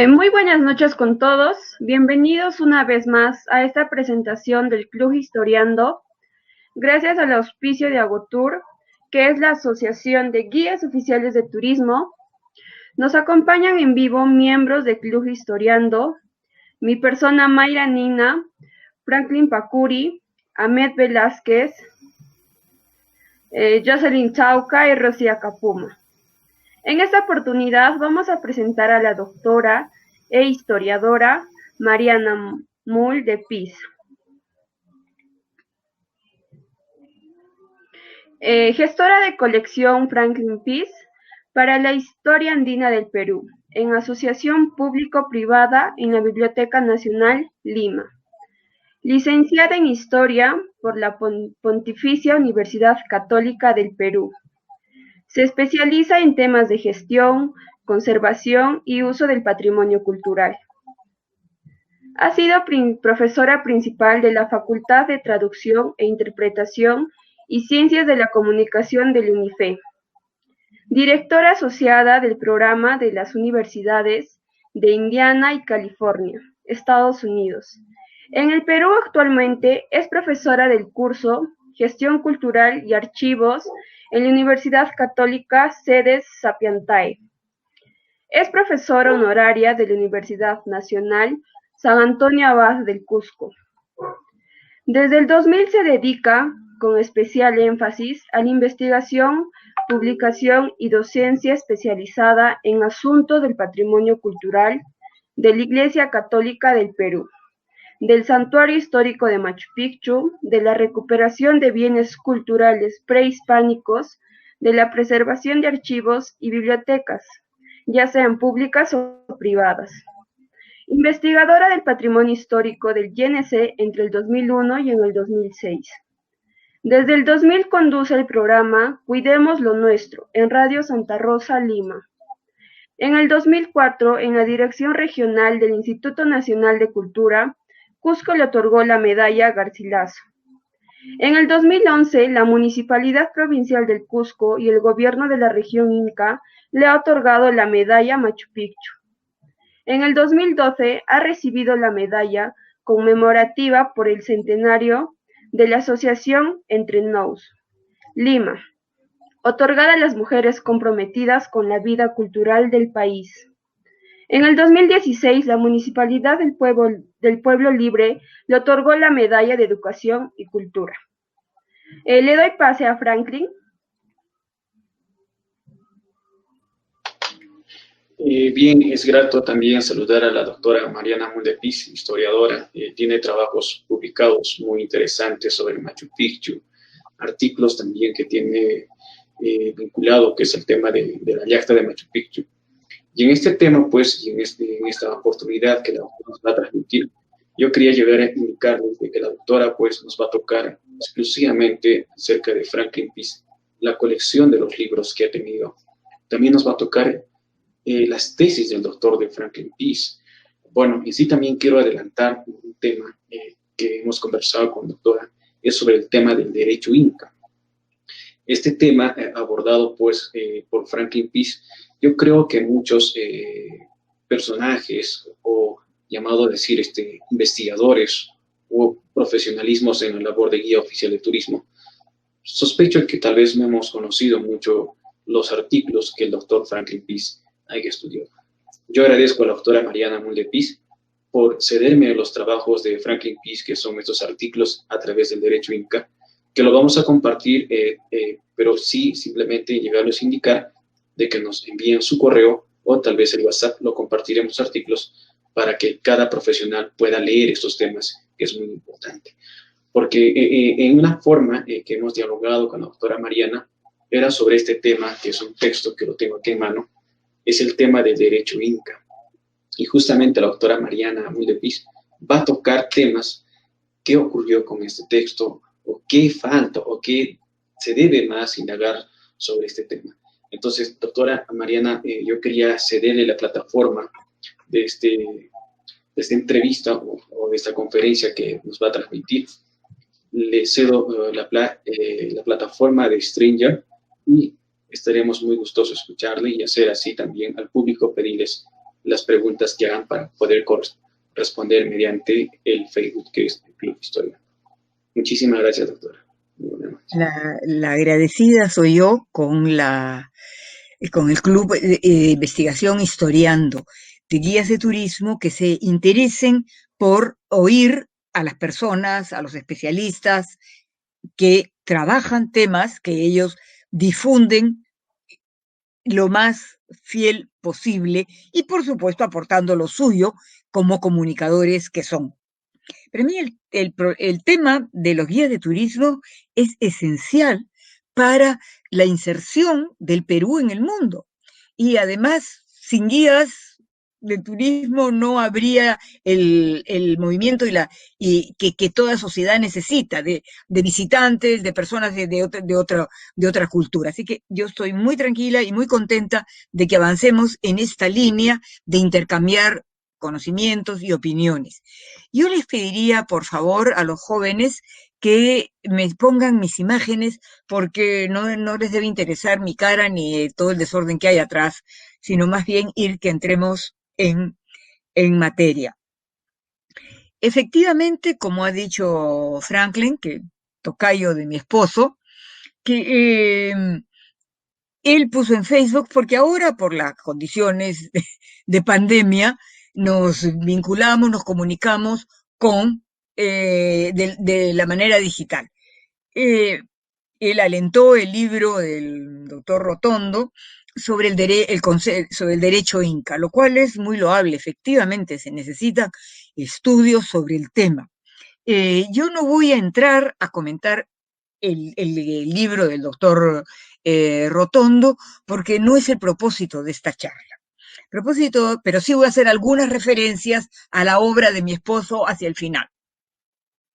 Muy buenas noches con todos. Bienvenidos una vez más a esta presentación del Club Historiando, gracias al auspicio de Agotur, que es la Asociación de Guías Oficiales de Turismo. Nos acompañan en vivo miembros del Club Historiando, mi persona Mayra Nina, Franklin Pacuri, Ahmed Velázquez, Jocelyn Chauca y Rocía Capuma. En esta oportunidad vamos a presentar a la doctora e historiadora Mariana Mull de Pis. Gestora de colección Franklin Pis para la historia andina del Perú, en asociación público-privada en la Biblioteca Nacional, Lima. Licenciada en Historia por la Pontificia Universidad Católica del Perú. Se especializa en temas de gestión, conservación y uso del patrimonio cultural. Ha sido profesora principal de la Facultad de Traducción e Interpretación y Ciencias de la Comunicación del UNIFE. Directora asociada del programa de las universidades de Indiana y California, Estados Unidos. En el Perú actualmente es profesora del curso Gestión Cultural y Archivos en la Universidad Católica Sedes Sapientiae. Es profesora honoraria de la Universidad Nacional San Antonio Abad del Cusco. Desde el 2000 se dedica, con especial énfasis, a la investigación, publicación y docencia especializada en asuntos del patrimonio cultural de la Iglesia Católica del Perú, del Santuario Histórico de Machu Picchu, de la recuperación de bienes culturales prehispánicos, de la preservación de archivos y bibliotecas, ya sean públicas o privadas. Investigadora del patrimonio histórico del INC entre el 2001 y en el 2006. Desde el 2000 conduce el programa Cuidemos lo Nuestro en Radio Santa Rosa, Lima. En el 2004, en la Dirección Regional del Instituto Nacional de Cultura, Cusco le otorgó la medalla Garcilaso. En el 2011, la Municipalidad Provincial del Cusco y el Gobierno de la Región Inca le ha otorgado la medalla Machu Picchu. En el 2012 ha recibido la medalla conmemorativa por el centenario de la Asociación Entre Nous, Lima, otorgada a las mujeres comprometidas con la vida cultural del país. En el 2016, la Municipalidad del Pueblo Libre le otorgó la Medalla de Educación y Cultura. Le doy pase a Franklin. Bien, es grato también saludar a la doctora Mariana Mull de Pis, historiadora. Tiene trabajos publicados muy interesantes sobre Machu Picchu, artículos también que tiene vinculado, que es el tema de la yacta de Machu Picchu. Y en este tema, pues, y en esta oportunidad que la doctora nos va a transmitir, yo quería llegar a indicarles de que la doctora, pues, nos va a tocar exclusivamente acerca de Franklin Pis, la colección de los libros que ha tenido. También nos va a tocar las tesis del doctor de Franklin Pis. Bueno, en sí también quiero adelantar un tema que hemos conversado con la doctora, es sobre el tema del derecho inca. Este tema abordado, pues, por Franklin Pis, yo creo que muchos personajes, o llamado a decir investigadores o profesionalismos en la labor de guía oficial de turismo, sospecho que tal vez no hemos conocido mucho los artículos que el doctor Franklin Pis haya estudiado. Yo agradezco a la doctora Mariana Mull de Pis por cederme a los trabajos de Franklin Pis, que son estos artículos a través del derecho inca, que lo vamos a compartir, pero sí simplemente llegarles a indicar de que nos envíen su correo o tal vez el WhatsApp, lo compartiremos artículos para que cada profesional pueda leer estos temas, que es muy importante. Porque en una forma que hemos dialogado con la doctora Mariana, era sobre este tema, que es un texto que lo tengo aquí en mano, es el tema del derecho inca. Y justamente la doctora Mariana Mull de Pis va a tocar temas, qué ocurrió con este texto, o qué falta, o qué se debe más indagar sobre este tema. Entonces, doctora Mariana, yo quería cederle la plataforma de esta entrevista o de esta conferencia que nos va a transmitir. Le cedo la plataforma de Stringer y estaremos muy gustosos de escucharle y hacer así también al público pedirles las preguntas que hagan para poder responder mediante el Facebook, que es el Club Historia. Muchísimas gracias, doctora. La agradecida soy yo con el Club de Investigación Historiando, de guías de turismo que se interesen por oír a las personas, a los especialistas que trabajan temas que ellos difunden lo más fiel posible y, por supuesto, aportando lo suyo como comunicadores que son. Para mí el tema de los guías de turismo es esencial para la inserción del Perú en el mundo. Y además, sin guías de turismo no habría el movimiento y que toda sociedad necesita de visitantes, de personas de otra cultura. Así que yo estoy muy tranquila y muy contenta de que avancemos en esta línea de intercambiar conocimientos y opiniones. Yo les pediría, por favor, a los jóvenes que me pongan mis imágenes, porque no les debe interesar mi cara ni todo el desorden que hay atrás, sino más bien que entremos en materia. Efectivamente, como ha dicho Franklin, que tocayo de mi esposo, que él puso en Facebook, porque ahora por las condiciones de pandemia nos vinculamos, nos comunicamos con de la manera digital. Él alentó el libro del doctor Rotondo sobre sobre el derecho inca, lo cual es muy loable. Efectivamente, se necesitan estudios sobre el tema. Yo no voy a entrar a comentar el libro del doctor Rotondo, porque no es el propósito de esta charla. Pero sí voy a hacer algunas referencias a la obra de mi esposo hacia el final.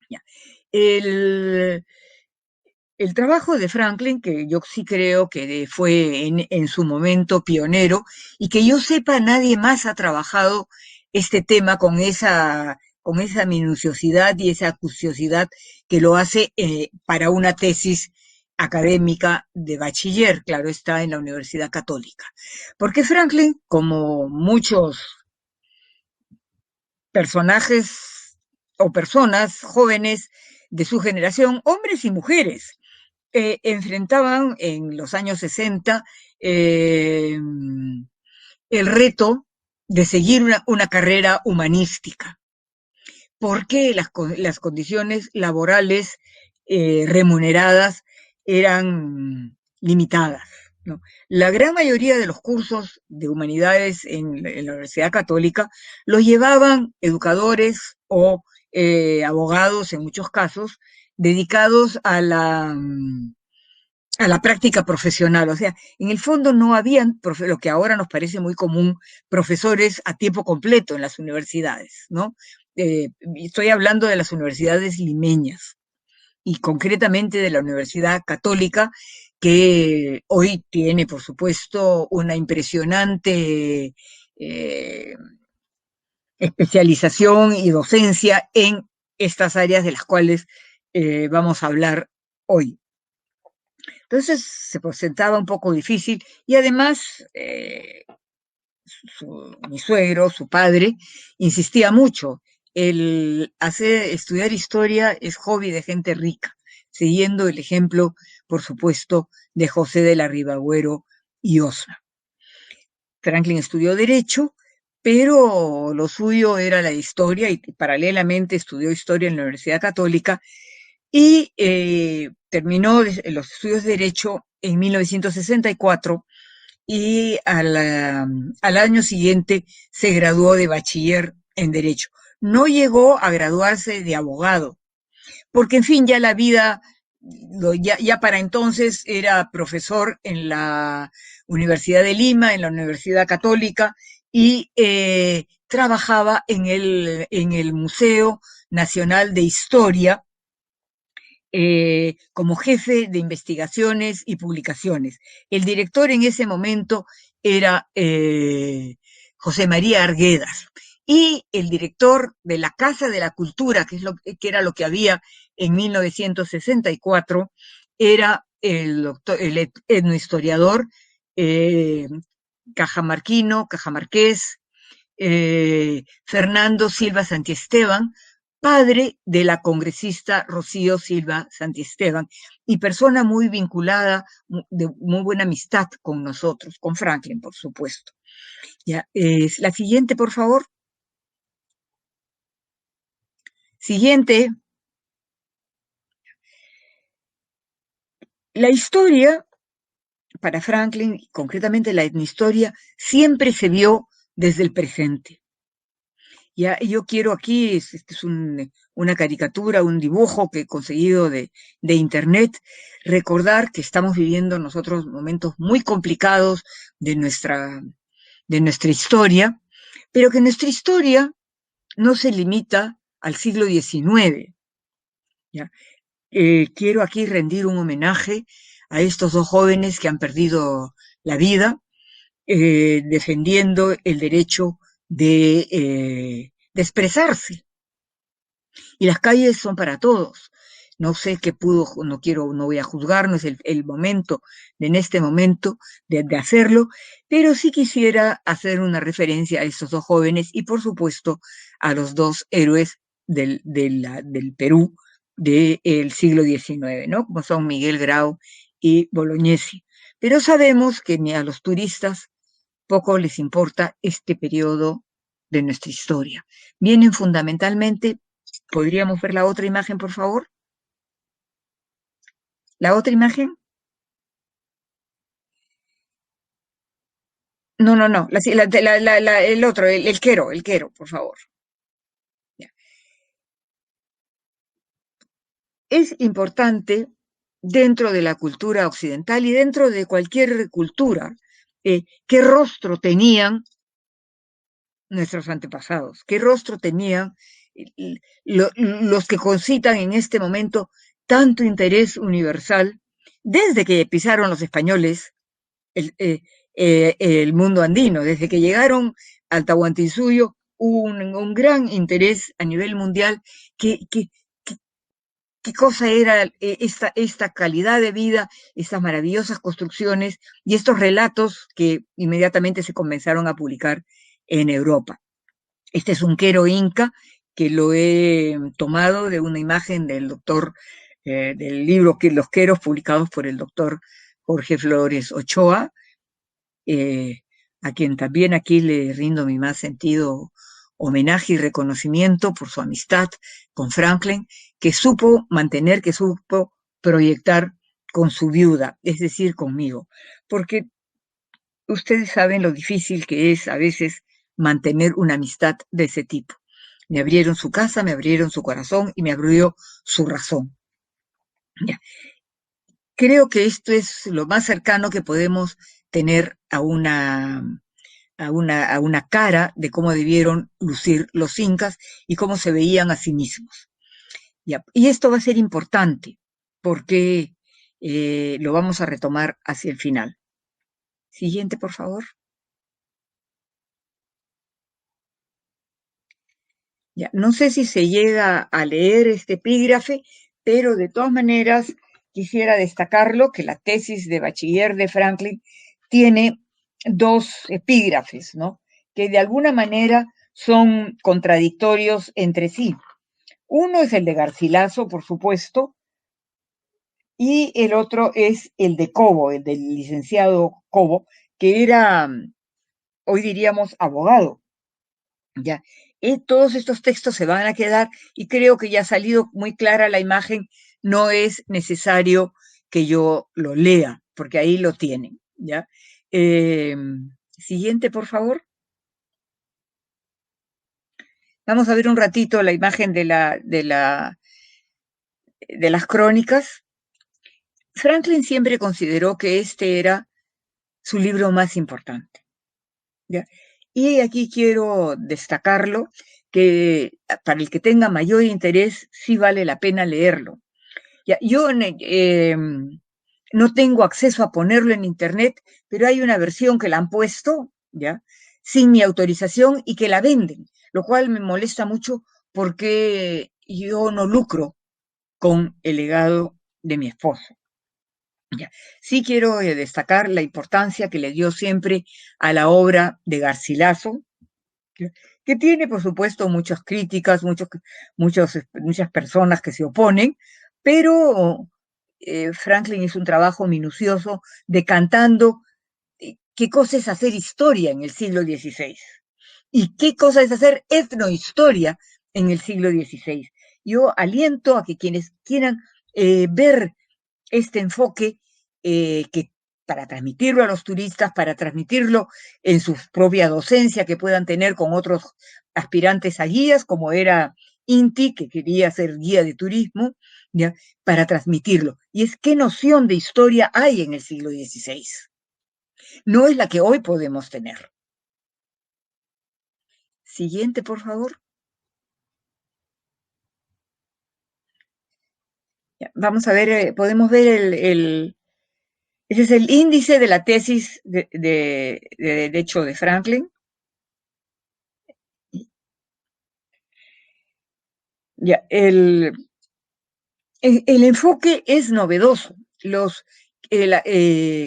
Ya. El trabajo de Franklin, que yo sí creo que fue en su momento pionero, y que yo sepa nadie más ha trabajado este tema con esa minuciosidad y esa acuciosidad que lo hace para una tesis académica de bachiller, claro está, en la Universidad Católica. Porque Franklin, como muchos personajes o personas jóvenes de su generación, hombres y mujeres, enfrentaban en los años 60 el reto de seguir una carrera humanística, porque las condiciones laborales remuneradas eran limitadas, ¿no? La gran mayoría de los cursos de humanidades en la Universidad Católica los llevaban educadores o abogados, en muchos casos, dedicados a la práctica profesional. O sea, en el fondo no habían, lo que ahora nos parece muy común, profesores a tiempo completo en las universidades, ¿no? Estoy hablando de las universidades limeñas y concretamente de la Universidad Católica, que hoy tiene, por supuesto, una impresionante especialización y docencia en estas áreas de las cuales vamos a hablar hoy. Entonces se presentaba un poco difícil y además mi suegro, su padre, insistía mucho. El estudiar historia es hobby de gente rica, siguiendo el ejemplo, por supuesto, de José de la Ribagüero y Osma. Franklin estudió Derecho, pero lo suyo era la historia y paralelamente estudió historia en la Universidad Católica y terminó los estudios de Derecho en 1964 y al año siguiente se graduó de bachiller en Derecho. No llegó a graduarse de abogado, porque en fin, ya la vida, ya para entonces era profesor en la Universidad de Lima, en la Universidad Católica, y trabajaba en el Museo Nacional de Historia, como jefe de investigaciones y publicaciones. El director en ese momento era José María Arguedas, y el director de la Casa de la Cultura, que era lo que había en 1964, era el etnohistoriador cajamarqués, Fernando Silva Santiesteban, padre de la congresista Rocío Silva Santiesteban, y persona muy vinculada, de muy buena amistad con nosotros, con Franklin, por supuesto. Ya, la siguiente, por favor. Siguiente. La historia, para Franklin, concretamente la etnohistoria, siempre se vio desde el presente. Ya, yo quiero aquí, este es una caricatura, un dibujo que he conseguido de internet, recordar que estamos viviendo nosotros momentos muy complicados de nuestra historia, pero que nuestra historia no se limita al siglo XIX. ¿Ya? Quiero aquí rendir un homenaje a estos dos jóvenes que han perdido la vida defendiendo el derecho de expresarse. Y las calles son para todos. No sé qué pudo, no voy a juzgar, no es el momento, en este momento, de hacerlo, pero sí quisiera hacer una referencia a estos dos jóvenes y, por supuesto, a los dos héroes del Perú del siglo XIX, ¿no? Como son Miguel Grau y Bolognesi. Pero sabemos que ni a los turistas poco les importa este periodo de nuestra historia. Vienen fundamentalmente, ¿podríamos ver la otra imagen, por favor? ¿La otra imagen? No, el otro, el quero, por favor. Ya. Es importante dentro de la cultura occidental y dentro de cualquier cultura, qué rostro tenían nuestros antepasados, qué rostro tenían los que concitan en este momento tanto interés universal desde que pisaron los españoles el mundo andino, desde que llegaron al Tahuantinsuyo, hubo un gran interés a nivel mundial. ¿Qué cosa era esta calidad de vida, estas maravillosas construcciones y estos relatos que inmediatamente se comenzaron a publicar en Europa? Este es un quero inca que lo he tomado de una imagen del doctor, del libro Los queros, publicados por el doctor Jorge Flores Ochoa, a quien también aquí le rindo mi más sentido homenaje y reconocimiento por su amistad con Franklin, que supo mantener, que supo proyectar con su viuda, es decir, conmigo, porque ustedes saben lo difícil que es a veces mantener una amistad de ese tipo. Me abrieron su casa, me abrieron su corazón y me abrió su razón. Ya. Creo que esto es lo más cercano que podemos tener a una cara de cómo debieron lucir los incas y cómo se veían a sí mismos. Ya. Y esto va a ser importante porque lo vamos a retomar hacia el final. Siguiente, por favor. Ya, no sé si se llega a leer este epígrafe, pero de todas maneras quisiera destacarlo que la tesis de bachiller de Franklin tiene dos epígrafes, ¿no? Que de alguna manera son contradictorios entre sí. Uno es el de Garcilaso, por supuesto, y el otro es el de Cobo, el del licenciado Cobo, que era, hoy diríamos, abogado. Ya, todos estos textos se van a quedar y creo que ya ha salido muy clara la imagen, no es necesario que yo lo lea, porque ahí lo tienen, ¿ya? Siguiente, por favor. Vamos a ver un ratito la imagen de las crónicas. Franklin siempre consideró que este era su libro más importante, ¿ya? Y aquí quiero destacarlo, que para el que tenga mayor interés, sí vale la pena leerlo. Ya, yo no tengo acceso a ponerlo en internet, pero hay una versión que la han puesto, ¿ya? Sin mi autorización y que la venden, lo cual me molesta mucho porque yo no lucro con el legado de mi esposo. Ya. Sí quiero destacar la importancia que le dio siempre a la obra de Garcilaso, que tiene, por supuesto, muchas críticas, muchas personas que se oponen, pero Franklin hizo un trabajo minucioso decantando qué cosa es hacer historia en el siglo XVI y qué cosa es hacer etnohistoria en el siglo XVI. Yo aliento a que quienes quieran ver este enfoque, que para transmitirlo a los turistas, para transmitirlo en su propia docencia que puedan tener con otros aspirantes a guías, como era Inti, que quería ser guía de turismo, ¿ya? Para transmitirlo. Y es qué noción de historia hay en el siglo XVI. No es la que hoy podemos tener. Siguiente, por favor. Ya, vamos a ver, podemos ver ese es el índice de la tesis de Derecho de Franklin. Ya, el enfoque es novedoso.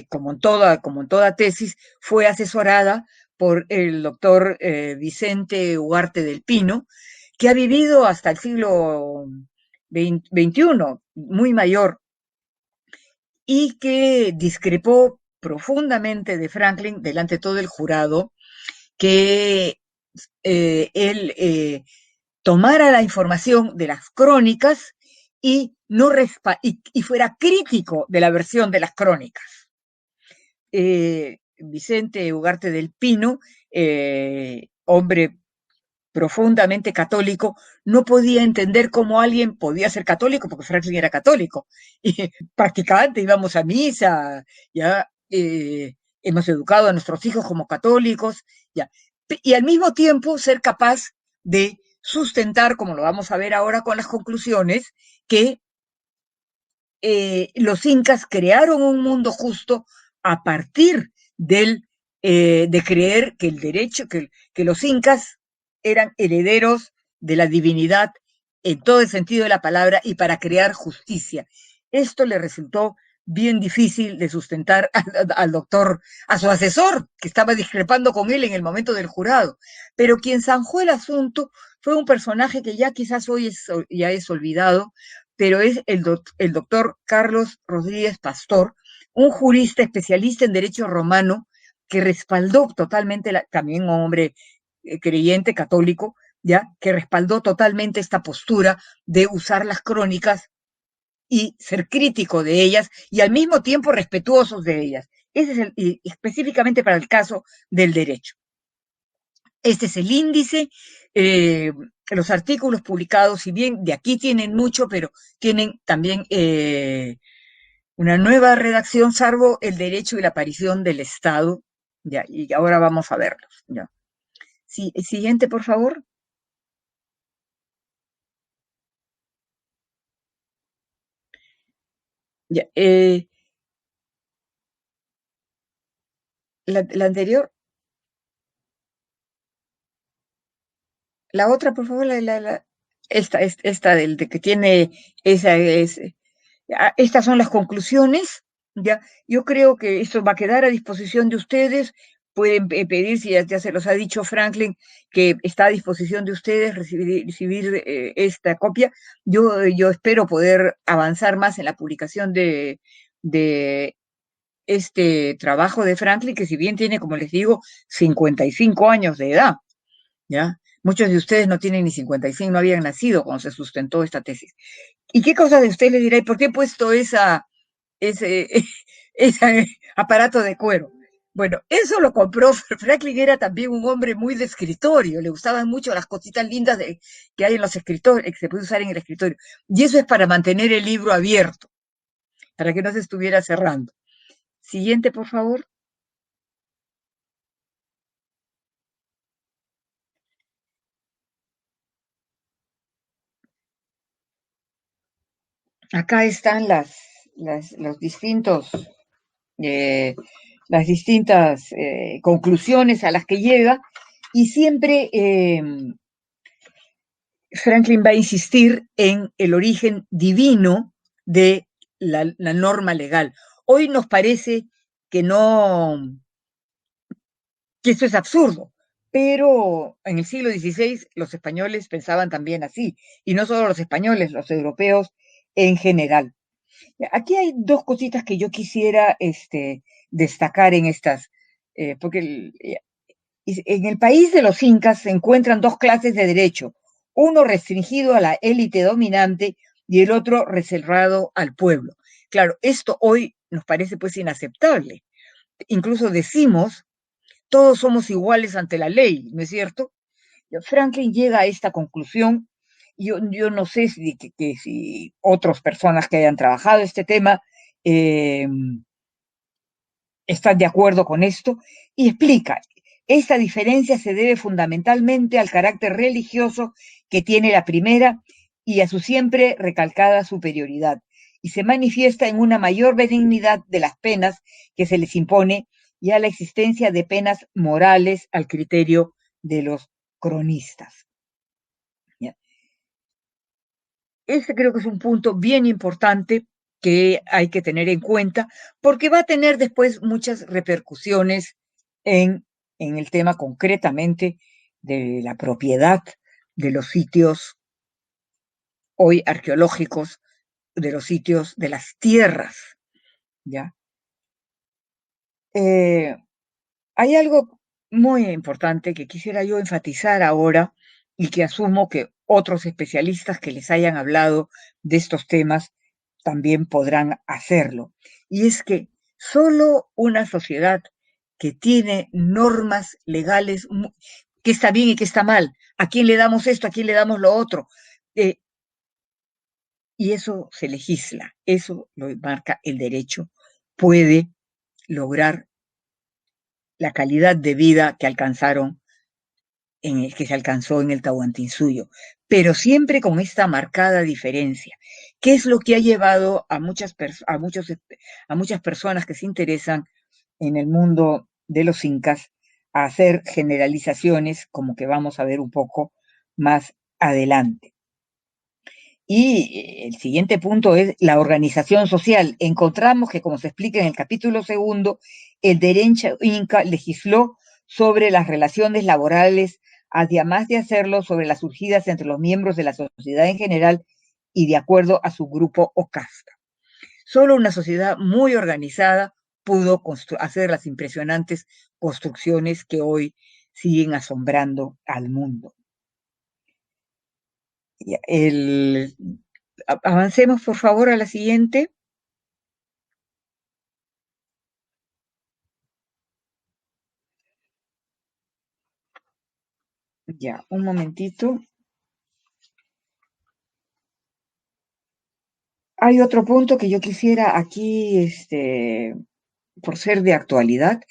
Como en toda tesis, fue asesorada por el doctor Vicente Ugarte del Pino, que ha vivido hasta el siglo XXI, muy mayor, y que discrepó profundamente de Franklin delante de todo el jurado, que él tomara la información de las crónicas y, y fuera crítico de la versión de las crónicas. Vicente Ugarte del Pino, hombre profundamente católico, no podía entender cómo alguien podía ser católico, porque Franklin era católico, y prácticamente íbamos a misa, ya hemos educado a nuestros hijos como católicos, ya, y al mismo tiempo ser capaz de sustentar, como lo vamos a ver ahora con las conclusiones, que los incas crearon un mundo justo a partir de creer que el derecho, que los incas eran herederos de la divinidad en todo el sentido de la palabra y para crear justicia. Esto le resultó bien difícil de sustentar al doctor, a su asesor, que estaba discrepando con él en el momento del jurado. Pero quien zanjó el asunto fue un personaje que ya quizás hoy ya es olvidado, pero es el doctor Carlos Rodríguez Pastor, un jurista especialista en derecho romano que respaldó totalmente, también un hombre creyente católico, ya, que respaldó totalmente esta postura de usar las crónicas y ser crítico de ellas y al mismo tiempo respetuosos de ellas. Ese es específicamente para el caso del derecho. Este es el índice. Los artículos publicados, si bien de aquí tienen mucho, pero tienen también una nueva redacción, salvo el derecho y la aparición del Estado. Ya, y ahora vamos a verlos. Ya. Sí, siguiente, por favor. Ya, la anterior. La otra, por favor, esta del de que tiene estas son las conclusiones, ya. Yo creo que esto va a quedar a disposición de ustedes. Pueden pedir, si ya se los ha dicho Franklin, que está a disposición de ustedes recibir esta copia. Yo espero poder avanzar más en la publicación de este trabajo de Franklin, que si bien tiene, como les digo, 55 años de edad, ¿ya? Muchos de ustedes no tienen ni 55, no habían nacido cuando se sustentó esta tesis. ¿Y qué cosa de usted le dirá? ¿Y por qué he puesto ese aparato de cuero? Bueno, eso lo compró. Franklin era también un hombre muy de escritorio, le gustaban mucho las cositas lindas que hay en los escritorios, que se puede usar en el escritorio. Y eso es para mantener el libro abierto, para que no se estuviera cerrando. Siguiente, por favor. Acá están los distintos las distintas conclusiones a las que llega, y siempre Franklin va a insistir en el origen divino de la norma legal. Hoy nos parece que no, que esto es absurdo, pero en el siglo XVI los españoles pensaban también así, y no solo los españoles, los europeos en general. Aquí hay dos cositas que yo quisiera destacar en estas, porque en el país de los incas se encuentran dos clases de derecho, uno restringido a la élite dominante y el otro reservado al pueblo. Claro, esto hoy nos parece pues inaceptable. Incluso decimos, todos somos iguales ante la ley, ¿no es cierto? Franklin llega a esta conclusión. Yo no sé si otras personas que hayan trabajado este tema están de acuerdo con esto, y explica, esta diferencia se debe fundamentalmente al carácter religioso que tiene la primera y a su siempre recalcada superioridad, y se manifiesta en una mayor benignidad de las penas que se les impone y a la existencia de penas morales al criterio de los cronistas. ¿Ya? Este creo que es un punto bien importante que hay que tener en cuenta, porque va a tener después muchas repercusiones en el tema concretamente de la propiedad de los sitios hoy arqueológicos, de los sitios de las tierras, ¿ya? Hay algo muy importante que quisiera yo enfatizar ahora y que asumo que otros especialistas que les hayan hablado de estos temas también podrán hacerlo. Y es que solo una sociedad que tiene normas legales, que está bien y que está mal, a quién le damos esto, a quién le damos lo otro, y eso se legisla, eso lo marca el derecho, puede lograr la calidad de vida que alcanzaron que se alcanzó en el Tahuantinsuyo, pero siempre con esta marcada diferencia. ¿Qué es lo que ha llevado a muchas personas que se interesan en el mundo de los incas a hacer generalizaciones, como que vamos a ver un poco más adelante? Y el siguiente punto es la organización social. Encontramos que, como se explica en el capítulo 2, el derecho inca legisló sobre las relaciones laborales, además de hacerlo sobre las surgidas entre los miembros de la sociedad en general y de acuerdo a su grupo o casta. Solo una sociedad muy organizada pudo hacer las impresionantes construcciones que hoy siguen asombrando al mundo. Avancemos, por favor, a la siguiente. Ya, un momentito. Hay otro punto que yo quisiera aquí, por ser de actualidad,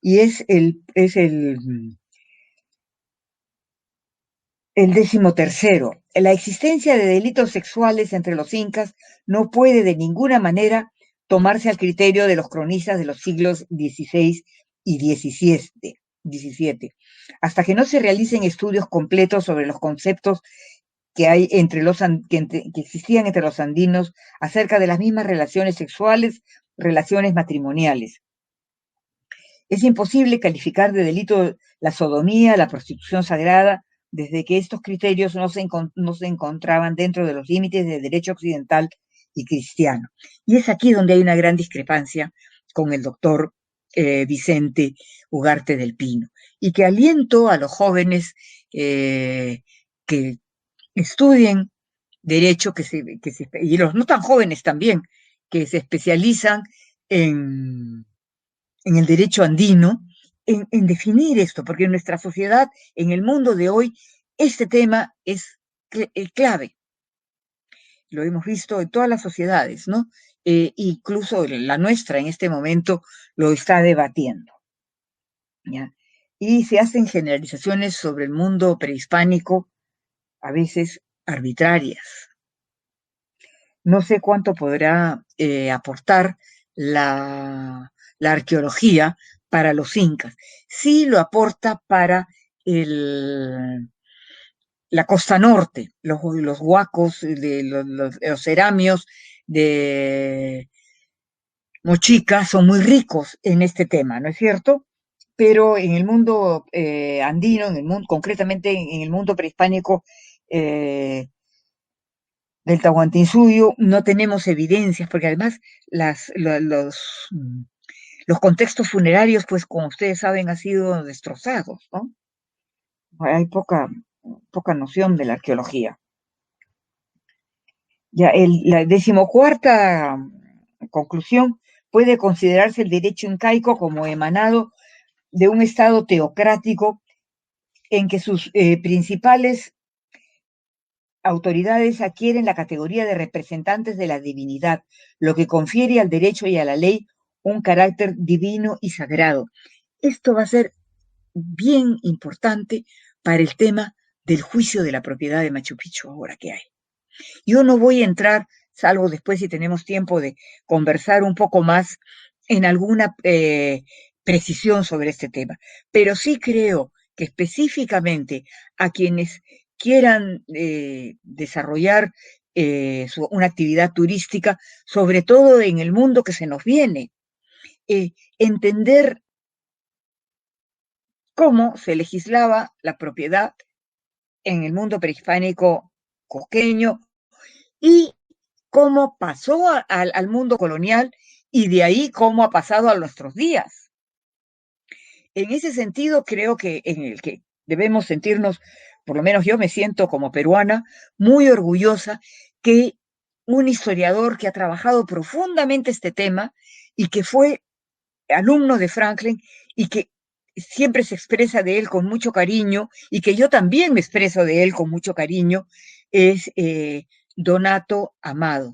y es el 13º. La existencia de delitos sexuales entre los incas no puede de ninguna manera tomarse al criterio de los cronistas de los siglos XVI y XVII, hasta que no se realicen estudios completos sobre los conceptos que hay que existían entre los andinos acerca de las mismas relaciones sexuales, relaciones matrimoniales. Es imposible calificar de delito la sodomía, la prostitución sagrada, desde que estos criterios no se encontraban dentro de los límites del derecho occidental y cristiano. Y es aquí donde hay una gran discrepancia con el doctor Vicente Ugarte del Pino, y que aliento a los jóvenes que estudien derecho, y los no tan jóvenes también, que se especializan en el derecho andino, en definir esto, porque en nuestra sociedad, en el mundo de hoy, este tema es clave. Lo hemos visto en todas las sociedades, ¿no? Incluso la nuestra en este momento lo está debatiendo, ¿ya? Y se hacen generalizaciones sobre el mundo prehispánico, a veces arbitrarias. No sé cuánto podrá aportar la arqueología para los incas. Sí lo aporta para la costa norte, los huacos, los ceramios de Mochica son muy ricos en este tema, ¿no es cierto? pero en el mundo andino, concretamente en el mundo prehispánico del Tahuantinsuyo, no tenemos evidencias, porque además los contextos funerarios, pues como ustedes saben, han sido destrozados, ¿no? Hay poca noción de la arqueología. Ya, la 14ª conclusión: puede considerarse el derecho incaico como emanado de un estado teocrático en que sus principales autoridades adquieren la categoría de representantes de la divinidad, lo que confiere al derecho y a la ley un carácter divino y sagrado. Esto va a ser bien importante para el tema del juicio de la propiedad de Machu Picchu ahora que hay. Yo no voy a entrar, salvo después si tenemos tiempo de conversar un poco más en alguna precisión sobre este tema, pero sí creo que específicamente a quienes quieran desarrollar una actividad turística, sobre todo en el mundo que se nos viene, entender cómo se legislaba la propiedad en el mundo prehispánico cusqueño y cómo pasó al mundo colonial y de ahí cómo ha pasado a nuestros días. En ese sentido, creo que en el que debemos sentirnos, por lo menos yo me siento como peruana, muy orgullosa que un historiador que ha trabajado profundamente este tema y que fue alumno de Franklin y que siempre se expresa de él con mucho cariño y que yo también me expreso de él con mucho cariño, es Donato Amado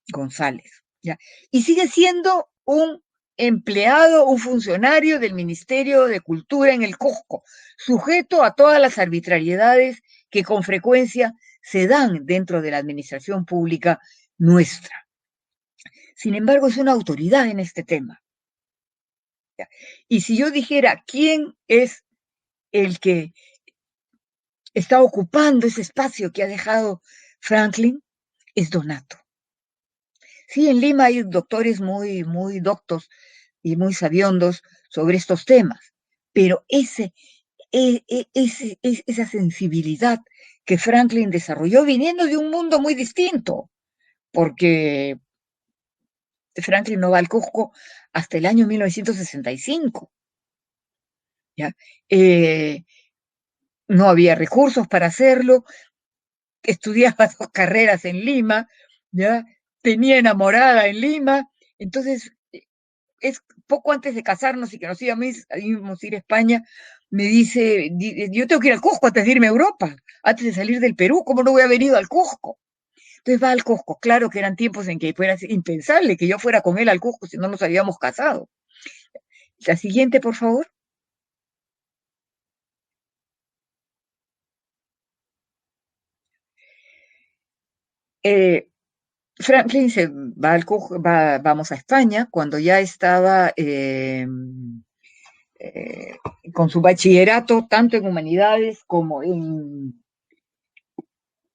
González, ¿ya? Y sigue siendo un empleado, un funcionario del Ministerio de Cultura en el Cusco, sujeto a todas las arbitrariedades que con frecuencia se dan dentro de la administración pública nuestra. Sin embargo, es una autoridad en este tema. ¿Ya? Y si yo dijera quién es el que está ocupando ese espacio que ha dejado Franklin, es Donato. Sí, en Lima hay doctores muy doctos y muy sabiondos sobre estos temas, pero esa sensibilidad que Franklin desarrolló viniendo de un mundo muy distinto, porque Franklin no va al Cusco hasta el año 1965. ¿Ya? No había recursos para hacerlo, estudiaba 2 carreras en Lima, ¿ya? Tenía enamorada en Lima, entonces es poco antes de casarnos y que nos íbamos a ir a España, me dice, yo tengo que ir al Cusco antes de irme a Europa, antes de salir del Perú, ¿cómo no voy a haber ido al Cusco? Entonces va al Cusco, claro que eran tiempos en que fuera impensable que yo fuera con él al Cusco si no nos habíamos casado. La siguiente, por favor. Franklin se va al Cusco, vamos a España cuando ya estaba con su bachillerato, tanto en humanidades como en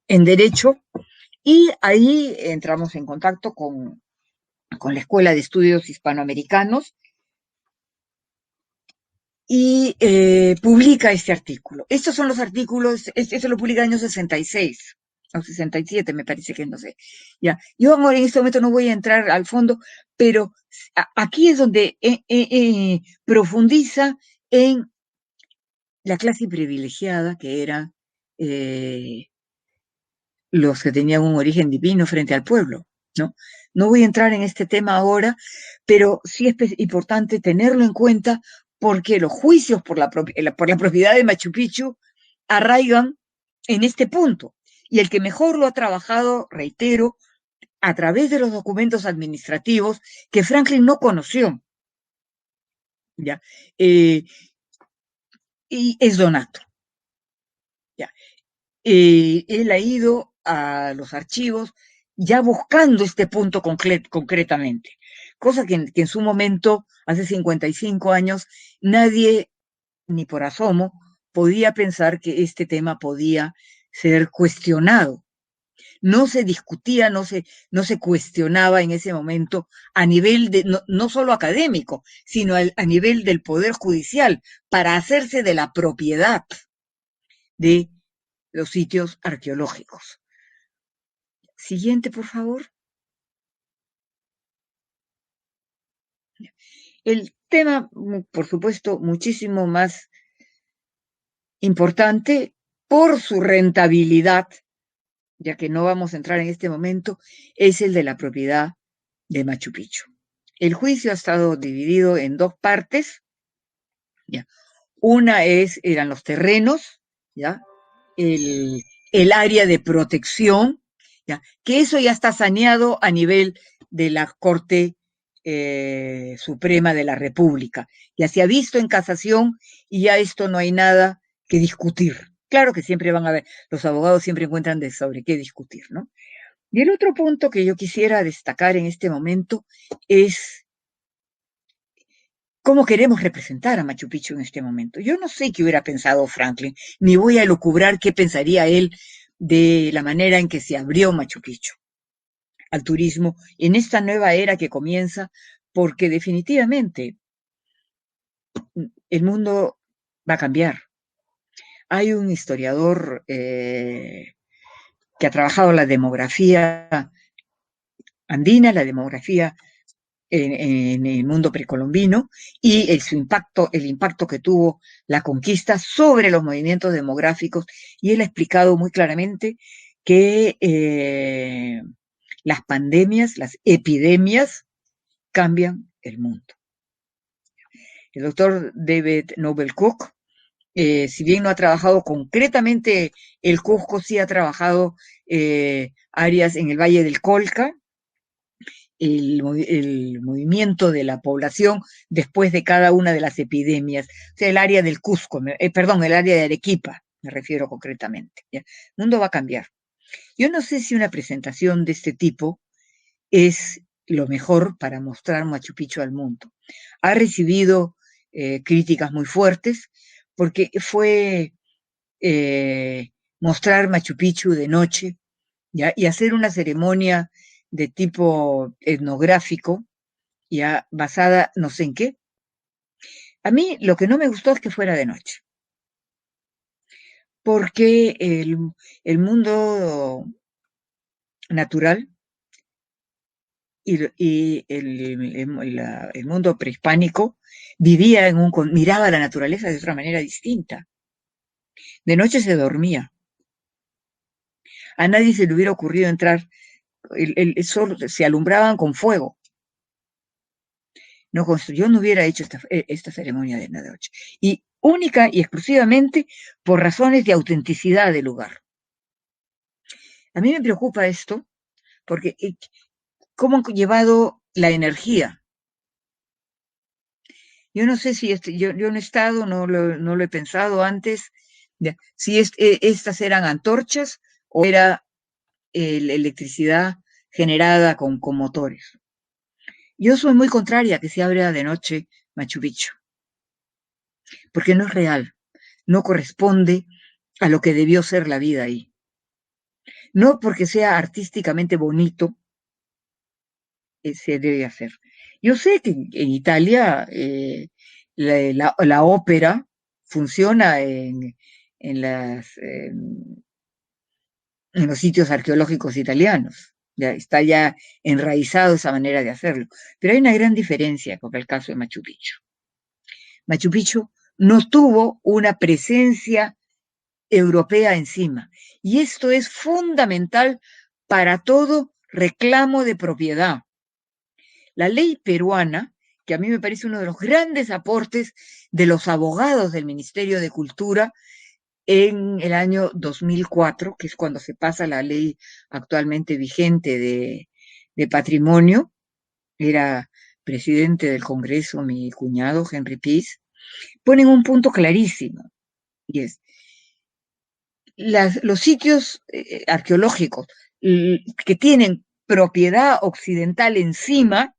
derecho, y ahí entramos en contacto con la Escuela de Estudios Hispanoamericanos y publica este artículo. Estos son los artículos, este lo publica en el año 66 o 67, me parece que no sé. Ya. Yo ahora en este momento no voy a entrar al fondo, pero aquí es donde profundiza en la clase privilegiada que era los que tenían un origen divino frente al pueblo, ¿no? No voy a entrar en este tema ahora, pero sí es importante tenerlo en cuenta porque los juicios por la propiedad de Machu Picchu arraigan en este punto. Y el que mejor lo ha trabajado, reitero, a través de los documentos administrativos que Franklin no conoció, ¿ya? Y es Donato. ¿Ya? Él ha ido a los archivos ya buscando este punto concretamente, cosa que en su momento, hace 55 años, nadie, ni por asomo, podía pensar que este tema podía ser cuestionado. No se discutía, no se cuestionaba en ese momento a nivel de, no solo académico, sino a nivel del Poder Judicial, para hacerse de la propiedad de los sitios arqueológicos. Siguiente, por favor. El tema, por supuesto, muchísimo más importante por su rentabilidad, ya que no vamos a entrar en este momento, es el de la propiedad de Machu Picchu. El juicio ha estado dividido en dos partes, ¿ya? Una eran los terrenos, ¿ya? El área de protección, ¿ya? Que eso ya está saneado a nivel de la Corte Suprema de la República. Ya se ha visto en casación y ya esto no hay nada que discutir. Claro que siempre van a haber, los abogados siempre encuentran sobre qué discutir, ¿no? Y el otro punto que yo quisiera destacar en este momento es cómo queremos representar a Machu Picchu en este momento. Yo no sé qué hubiera pensado Franklin, ni voy a elucubrar qué pensaría él de la manera en que se abrió Machu Picchu al turismo en esta nueva era que comienza, porque definitivamente el mundo va a cambiar. Hay un historiador que ha trabajado la demografía andina, la demografía en el mundo precolombino y el impacto que tuvo la conquista sobre los movimientos demográficos, y él ha explicado muy claramente que las pandemias, las epidemias cambian el mundo. El doctor David Nobel Cook, si bien no ha trabajado concretamente el Cusco, sí ha trabajado áreas en el Valle del Colca, el movimiento de la población después de cada una de las epidemias, o sea, el área del Cusco, el área de Arequipa, me refiero concretamente. ¿Ya? El mundo va a cambiar. Yo no sé si una presentación de este tipo es lo mejor para mostrar Machu Picchu al mundo. Ha recibido críticas muy fuertes porque fue mostrar Machu Picchu de noche, ¿ya? Y hacer una ceremonia de tipo etnográfico, ya basada no sé en qué. A mí lo que no me gustó es que fuera de noche, porque el mundo natural y el mundo prehispánico vivía miraba a la naturaleza de otra manera distinta. De noche se dormía. A nadie se le hubiera ocurrido entrar, el sol, se alumbraban con fuego. No, yo no hubiera hecho esta ceremonia de noche. Y única y exclusivamente por razones de autenticidad del lugar. A mí me preocupa esto, porque cómo han llevado la energía. Yo no sé si yo no he estado, no lo he pensado antes, si estas eran antorchas o era electricidad generada con motores. Yo soy muy contraria a que se abra de noche Machu Picchu, porque no es real, no corresponde a lo que debió ser la vida ahí. No porque sea artísticamente bonito, se debe hacer. Yo sé que en Italia la ópera funciona en los sitios arqueológicos italianos. Ya está ya enraizado esa manera de hacerlo. Pero hay una gran diferencia con el caso de Machu Picchu. Machu Picchu no tuvo una presencia europea encima. Y esto es fundamental para todo reclamo de propiedad. La ley peruana, que a mí me parece uno de los grandes aportes de los abogados del Ministerio de Cultura en el año 2004, que es cuando se pasa la ley actualmente vigente de patrimonio, era presidente del Congreso mi cuñado, Henry Pease, ponen un punto clarísimo, y es, los sitios arqueológicos que tienen propiedad occidental encima,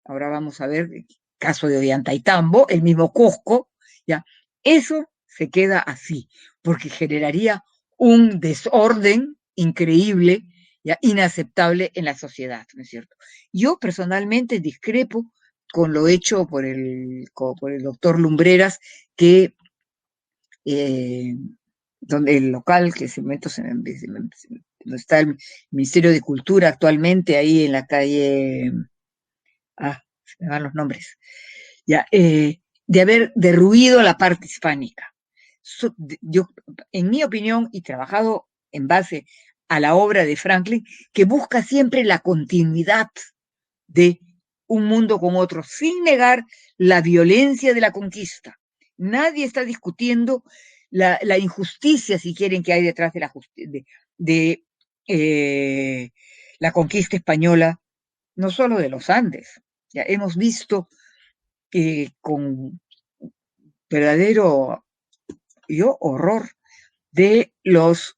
ahora vamos a ver el caso de Ollantaytambo, el mismo Cusco, ya, eso se queda así, porque generaría un desorden increíble, ya, inaceptable en la sociedad, ¿no es cierto? Yo personalmente discrepo con lo hecho por el doctor Lumbreras, que donde el local, que se donde está el Ministerio de Cultura actualmente, ahí en la calle, se me van los nombres, ya, de haber derruido la parte hispánica. Yo, en mi opinión, y trabajado en base a la obra de Franklin, que busca siempre la continuidad de un mundo con otro, sin negar la violencia de la conquista. Nadie está discutiendo la injusticia, si quieren, que hay detrás de la conquista española, no solo de los Andes. Ya hemos visto con verdadero horror de las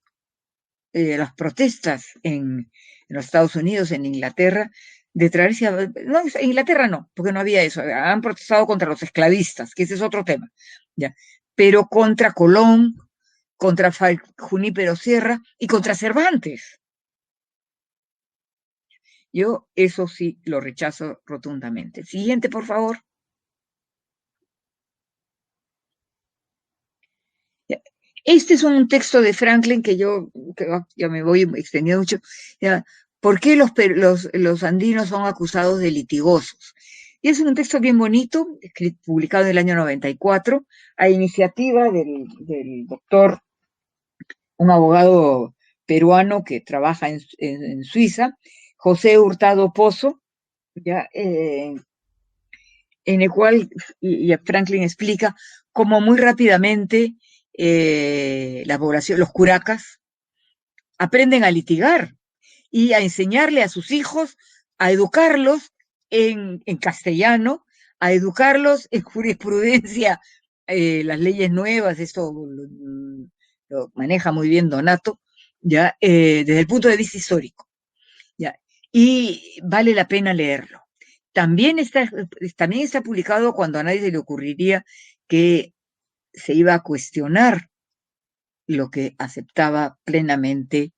protestas en los Estados Unidos, en Inglaterra, de traerse no, Inglaterra no, porque no había eso, han protestado contra los esclavistas, que ese es otro tema, ya, pero contra Colón, contra Junípero Sierra y contra Cervantes. Yo eso sí lo rechazo rotundamente. Siguiente, por favor. Este es un texto de Franklin que ya me voy extendiendo mucho. Ya, ¿por qué los andinos son acusados de litigosos? Y es un texto bien bonito, publicado en el año 94, a iniciativa del doctor, un abogado peruano que trabaja en Suiza, José Hurtado Pozo, ya, en el cual y Franklin explica cómo muy rápidamente la población, los curacas, aprenden a litigar y a enseñarle a sus hijos, a educarlos en castellano, a educarlos en jurisprudencia, las leyes nuevas. Esto lo maneja muy bien Donato, ya, desde el punto de vista histórico, ya, y vale la pena leerlo. También está publicado cuando a nadie se le ocurriría que se iba a cuestionar lo que aceptaba plenamente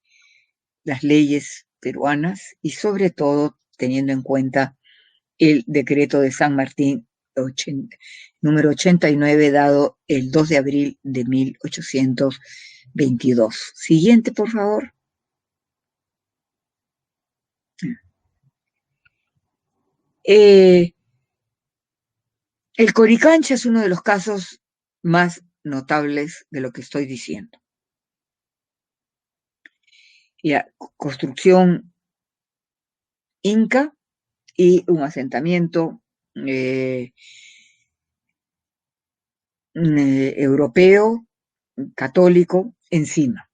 las leyes peruanas y sobre todo teniendo en cuenta el decreto de San Martín número 89, dado el 2 de abril de 1822. Siguiente, por favor. El Coricancha es uno de los casos más notables de lo que estoy diciendo. Ya, construcción inca y un asentamiento europeo, católico, encima.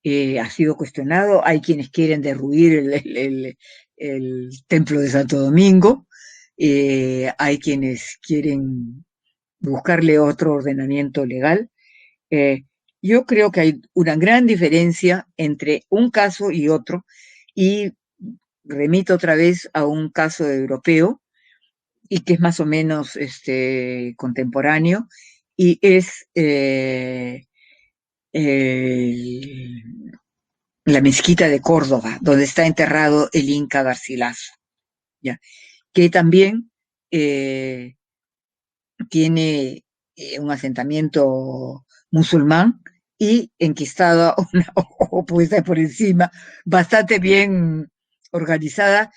Ha sido cuestionado, hay quienes quieren derruir el templo de Santo Domingo, hay quienes quieren buscarle otro ordenamiento legal. Yo creo que hay una gran diferencia entre un caso y otro, y remito otra vez a un caso europeo, y que es más o menos contemporáneo, y es la mezquita de Córdoba, donde está enterrado el Inca Garcilaso, ¿ya? Que también tiene un asentamiento musulmán y enquistada o puesta por encima, bastante bien organizada.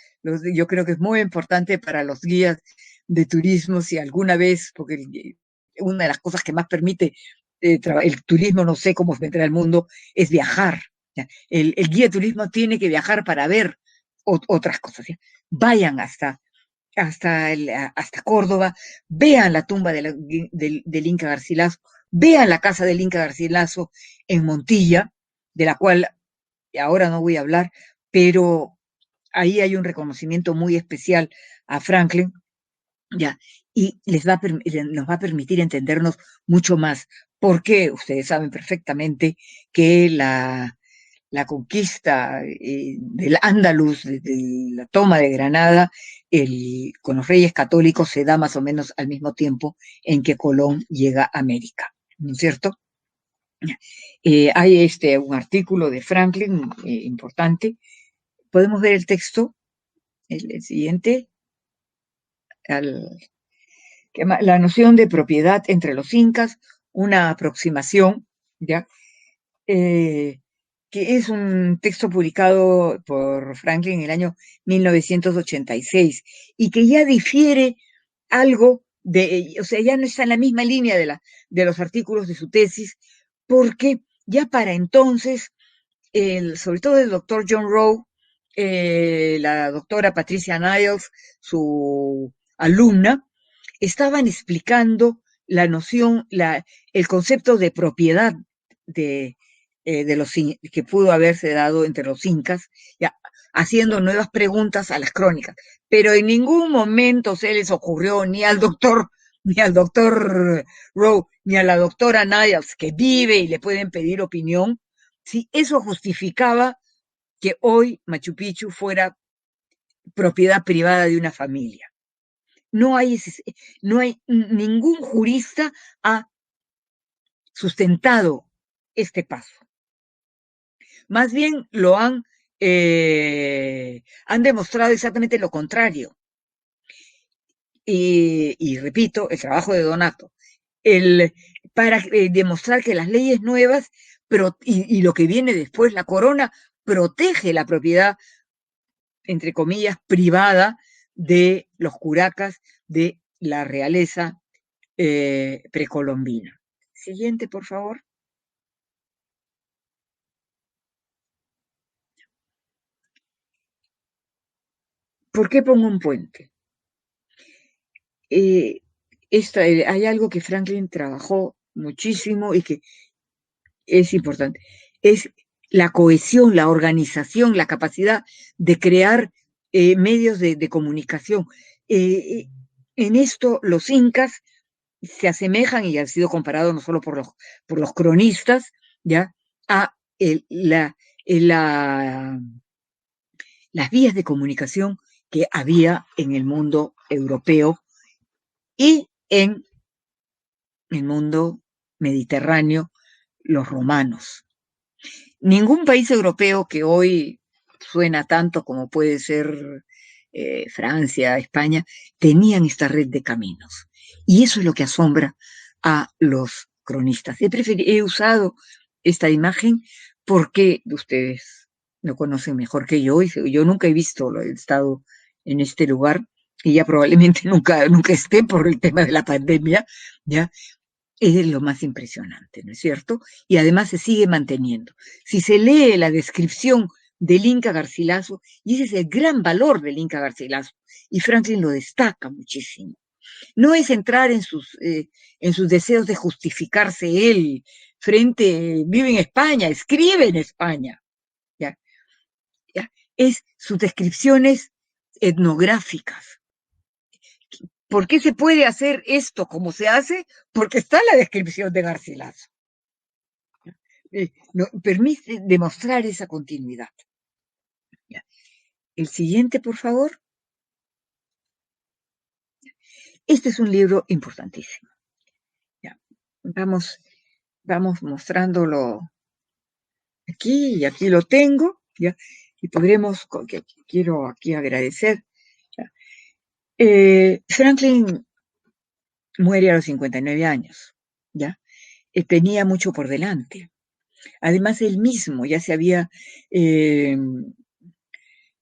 Yo creo que es muy importante para los guías de turismo, si alguna vez, porque una de las cosas que más permite el turismo, no sé cómo vendrá el mundo, es viajar. El guía de turismo tiene que viajar para ver otras cosas. ¿Sí? Vayan hasta Córdoba, vean la tumba del Inca Garcilaso, vean la casa del Inca Garcilaso en Montilla, de la cual ahora no voy a hablar, pero ahí hay un reconocimiento muy especial a Franklin, ya, y nos va a permitir entendernos mucho más, porque ustedes saben perfectamente que la conquista del Andaluz, de la toma de Granada, con los reyes católicos se da más o menos al mismo tiempo en que Colón llega a América, ¿no es cierto? Hay un artículo de Franklin importante. Podemos ver el texto, el siguiente, la noción de propiedad entre los incas, una aproximación, ¿ya? Que es un texto publicado por Franklin en el año 1986 y que ya difiere algo o sea, ya no está en la misma línea de los artículos de su tesis, porque ya para entonces, sobre todo el doctor John Rowe, la doctora Patricia Niles, su alumna, estaban explicando la noción, el concepto de propiedad de que pudo haberse dado entre los incas, ya, haciendo nuevas preguntas a las crónicas. Pero en ningún momento se les ocurrió ni al doctor Rowe, ni a la doctora Niles, que vive y le pueden pedir opinión, si eso justificaba que hoy Machu Picchu fuera propiedad privada de una familia. No hay ningún jurista ha sustentado este paso. Más bien lo han demostrado exactamente lo contrario. Y repito, el trabajo de Donato, para demostrar que las leyes nuevas y lo que viene después, la corona, protege la propiedad, entre comillas, privada de los curacas de la realeza precolombina. Siguiente, por favor. ¿Por qué pongo un puente? Hay algo que Franklin trabajó muchísimo y que es importante. Es la cohesión, la organización, la capacidad de crear medios de comunicación. En esto los incas se asemejan, y han sido comparados no solo por los cronistas, ¿ya?, a las vías de comunicación que había en el mundo europeo y en el mundo mediterráneo, los romanos. Ningún país europeo que hoy suena tanto como puede ser Francia, España, tenían esta red de caminos. Y eso es lo que asombra a los cronistas. He usado esta imagen porque ustedes lo conocen mejor que yo, y yo nunca he estado en este lugar, y ya probablemente nunca esté por el tema de la pandemia, ¿ya? Es lo más impresionante, ¿no es cierto? Y además se sigue manteniendo. Si se lee la descripción del Inca Garcilaso, y ese es el gran valor del Inca Garcilaso, y Franklin lo destaca muchísimo. No es entrar en sus deseos de justificarse él vive en España, escribe en España, ¿ya? Es sus descripciones etnográficas. ¿Por qué se puede hacer esto como se hace? Porque está la descripción de Garcilaso. Permite demostrar esa continuidad. El siguiente, por favor. Este es un libro importantísimo. Vamos mostrándolo aquí, y aquí lo tengo, ¿ya? Y quiero aquí agradecer. Franklin muere a los 59 años, ¿ya? Tenía mucho por delante. Además, él mismo ya se había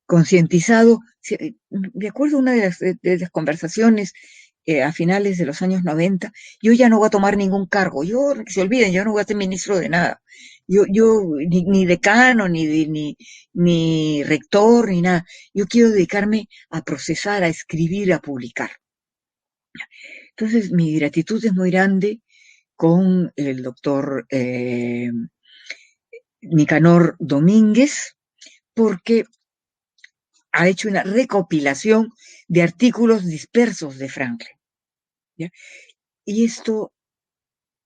concientizado. De acuerdo a una de las conversaciones a finales de los años 90, yo ya no voy a tomar ningún cargo. Que se olviden, yo no voy a ser ministro de nada. Yo ni decano, ni rector, ni nada. Yo quiero dedicarme a procesar, a escribir, a publicar. Entonces, mi gratitud es muy grande con el doctor Nicanor Domínguez, porque ha hecho una recopilación de artículos dispersos de Franklin, ¿ya? Y esto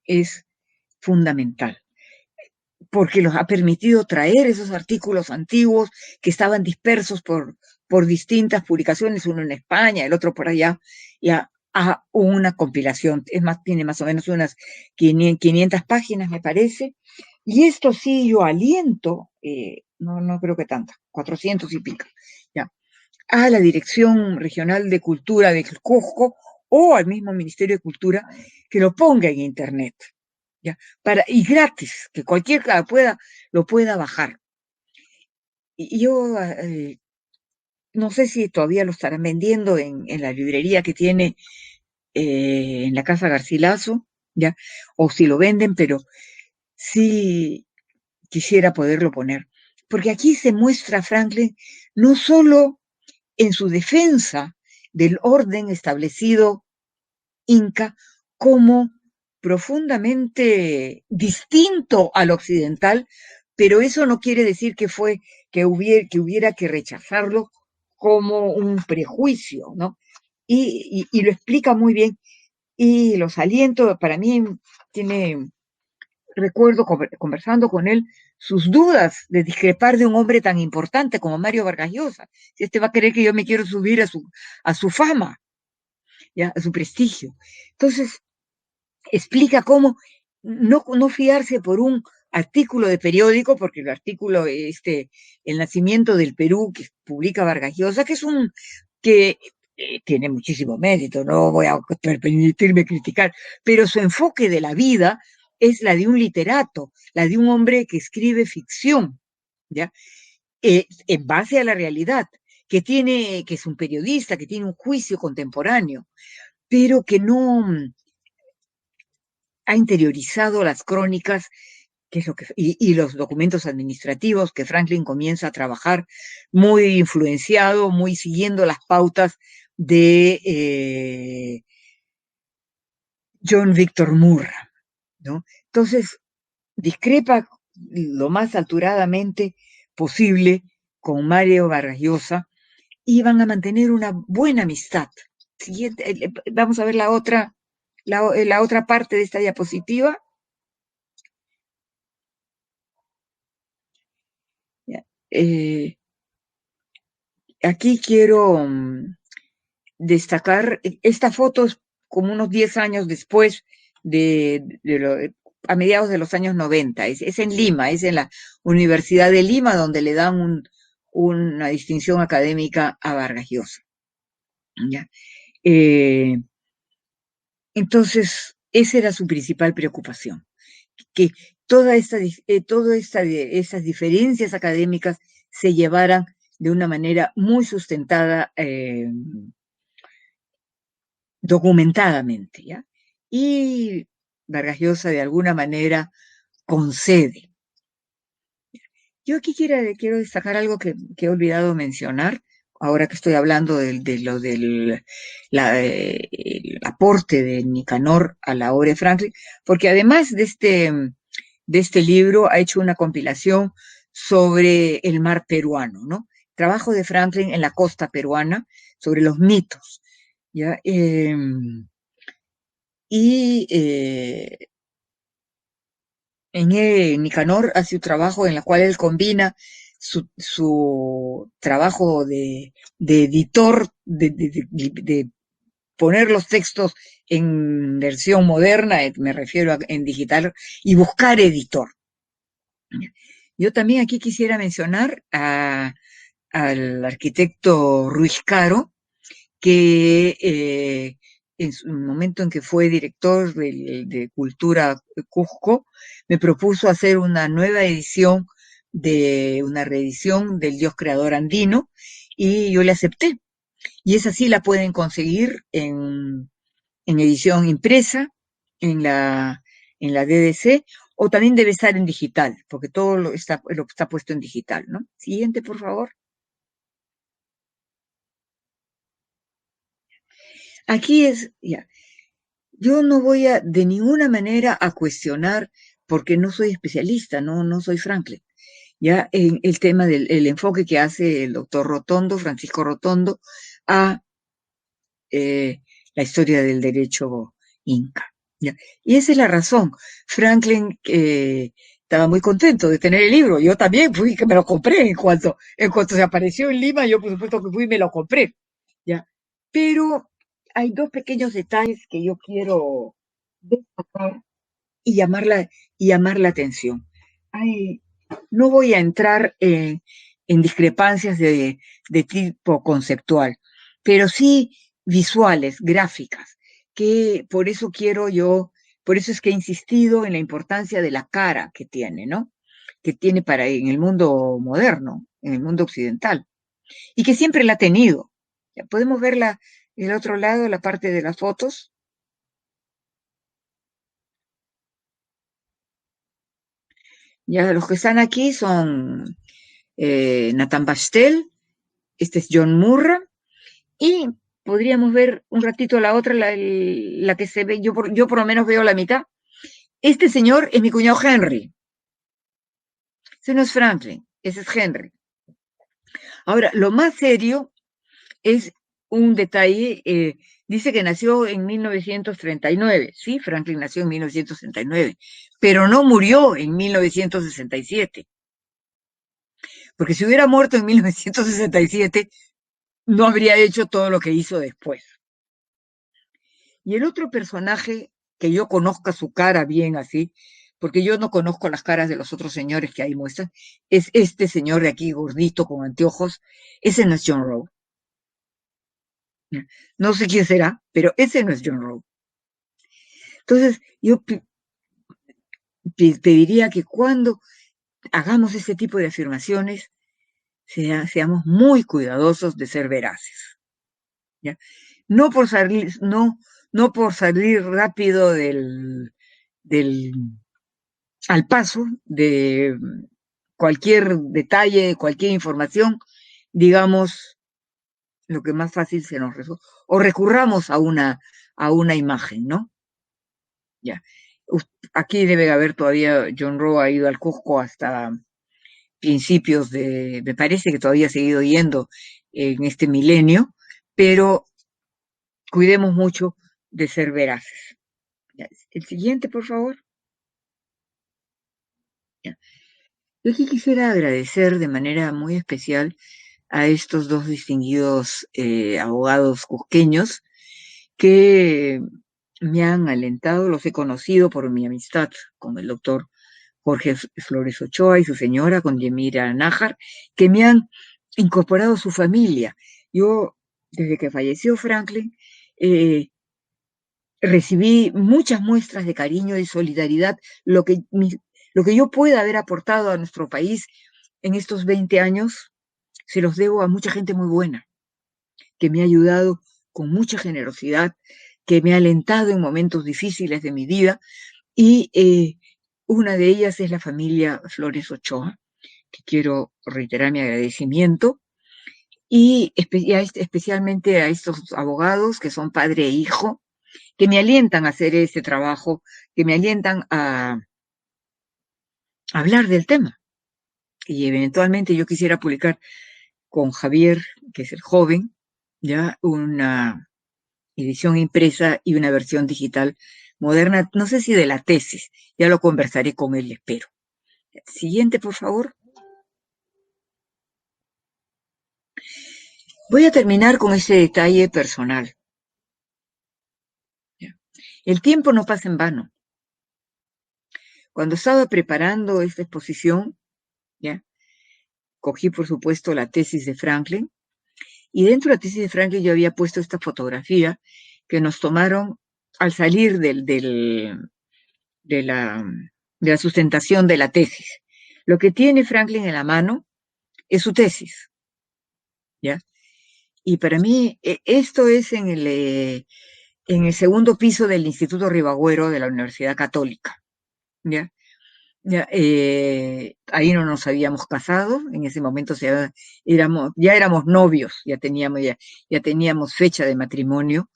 es fundamental, porque los ha permitido traer esos artículos antiguos que estaban dispersos por distintas publicaciones, uno en España, el otro por allá, ya, a una compilación. Es más, tiene más o menos unas 500 páginas, me parece. Y esto sí yo aliento, no creo que tantas, 400 y pico, ya, a la Dirección Regional de Cultura de Cusco o al mismo Ministerio de Cultura que lo ponga en internet, ¿ya? Y gratis, que cualquiera lo pueda bajar. Y yo no sé si todavía lo estarán vendiendo en la librería que tiene en la Casa Garcilaso, ¿ya? O si lo venden, pero sí quisiera poderlo poner. Porque aquí se muestra Franklin no solo en su defensa del orden establecido inca como profundamente distinto al occidental, pero eso no quiere decir que hubiera que rechazarlo como un prejuicio, ¿no? Y lo explica muy bien. Y los aliento, para mí recuerdo conversando con él sus dudas de discrepar de un hombre tan importante como Mario Vargas Llosa. Si este va a querer que yo me quiero subir a su fama, ¿ya? A su prestigio. Entonces, explica cómo no fiarse por un artículo de periódico, porque el artículo, El nacimiento del Perú, que publica Vargas Llosa, que tiene muchísimo mérito, no voy a permitirme criticar, pero su enfoque de la vida es la de un literato, la de un hombre que escribe ficción, ¿ya? En base a la realidad, que es un periodista, que tiene un juicio contemporáneo, pero que no ha interiorizado las crónicas que es y los documentos administrativos que Franklin comienza a trabajar muy influenciado, muy siguiendo las pautas de John Victor Moore, ¿no? Entonces, discrepa lo más alturadamente posible con Mario Vargas Llosa y van a mantener una buena amistad. Siguiente, vamos a ver la otra parte de esta diapositiva. Aquí quiero destacar, esta foto es como unos 10 años después a mediados de los años 90, es en Lima, es en la Universidad de Lima donde le dan una distinción académica a Vargas Llosa. ¿Ya? Entonces, esa era su principal preocupación, que todas esas diferencias académicas se llevaran de una manera muy sustentada, documentadamente, ¿ya? Y Vargas Llosa de alguna manera concede. Yo aquí quiero destacar algo que he olvidado mencionar, ahora que estoy hablando del aporte de Nicanor a la obra de Franklin, porque además de este libro ha hecho una compilación sobre el mar peruano, ¿no? Trabajo de Franklin en la costa peruana sobre los mitos, ¿ya? Nicanor hace un trabajo en el cual él combina su trabajo de editor, de poner los textos en versión moderna, me refiero en digital, y buscar editor. Yo también aquí quisiera mencionar al arquitecto Ruiz Caro, que en su momento en que fue director de Cultura Cusco, me propuso hacer una nueva edición una reedición del Dios Creador Andino, y yo le acepté. Y esa sí la pueden conseguir en edición impresa, en la DDC, o también debe estar en digital, porque todo lo está puesto en digital, ¿no? Siguiente, por favor. Aquí ya. Yo no voy de ninguna manera a cuestionar, porque no soy especialista, no soy Franklin, ya en el tema del enfoque que hace el doctor Rotondo, Francisco Rotondo, a la historia del derecho inca. ¿Ya? Y esa es la razón. Franklin estaba muy contento de tener el libro. Yo también fui que me lo compré en cuanto se apareció en Lima. Yo por supuesto que fui y me lo compré. ¿Ya? Pero hay dos pequeños detalles que yo quiero destacar y llamar la atención. No voy a entrar en discrepancias de tipo conceptual, pero sí visuales, gráficas, que por eso es que he insistido en la importancia de la cara que tiene, ¿no? Que tiene en el mundo moderno, en el mundo occidental, y que siempre la ha tenido. ¿Ya podemos ver el otro lado, la parte de las fotos? Ya los que están aquí son Nathan Bastel, este es John Murra, y podríamos ver un ratito la otra, la que se ve, yo por lo menos veo la mitad. Este señor es mi cuñado Henry. Ese no es Franklin, ese es Henry. Ahora, lo más serio es un detalle, dice que nació en 1939, sí, Franklin nació en 1939, pero no murió en 1967. Porque si hubiera muerto en 1967, no habría hecho todo lo que hizo después. Y el otro personaje que yo conozca su cara bien así, porque yo no conozco las caras de los otros señores que ahí muestran, es este señor de aquí, gordito, con anteojos. Ese no es John Rowe. No sé quién será, pero ese no es John Rowe. Entonces, yo pediría que cuando hagamos este tipo de afirmaciones, seamos muy cuidadosos de ser veraces. ¿Ya? No por salir rápido al paso de cualquier detalle, cualquier información, digamos lo que más fácil se nos resuelve, o recurramos a una imagen, ¿no? Ya. Aquí debe haber todavía, John Rowe ha ido al Cusco hasta principios me parece que todavía ha seguido yendo en este milenio, pero cuidemos mucho de ser veraces. El siguiente, por favor. Ya. Yo aquí quisiera agradecer de manera muy especial a estos dos distinguidos abogados cusqueños que me han alentado, los he conocido por mi amistad con el doctor Jorge Flores Ochoa y su señora, con Yemira Nájar, que me han incorporado a su familia. Yo, desde que falleció Franklin, recibí muchas muestras de cariño y solidaridad, lo que yo pueda haber aportado a nuestro país en estos 20 años, se los debo a mucha gente muy buena, que me ha ayudado con mucha generosidad, que me ha alentado en momentos difíciles de mi vida, y una de ellas es la familia Flores Ochoa, que quiero reiterar mi agradecimiento, y especialmente a estos abogados que son padre e hijo, que me alientan a hacer ese trabajo, que me alientan a hablar del tema. Y eventualmente yo quisiera publicar con Javier, que es el joven, ya una edición impresa y una versión digital moderna, no sé si de la tesis, ya lo conversaré con él, espero. Siguiente, por favor. Voy a terminar con este detalle personal. El tiempo no pasa en vano. Cuando estaba preparando esta exposición, ¿ya? Cogí, por supuesto, la tesis de Franklin, y dentro de la tesis de Franklin yo había puesto esta fotografía que nos tomaron al salir de la sustentación de la tesis. Lo que tiene Franklin en la mano es su tesis, ¿ya? Y para mí, esto es en el segundo piso del Instituto Ribagüero de la Universidad Católica, ¿ya? Ahí no nos habíamos casado, en ese momento ya éramos novios, ya teníamos fecha de matrimonio,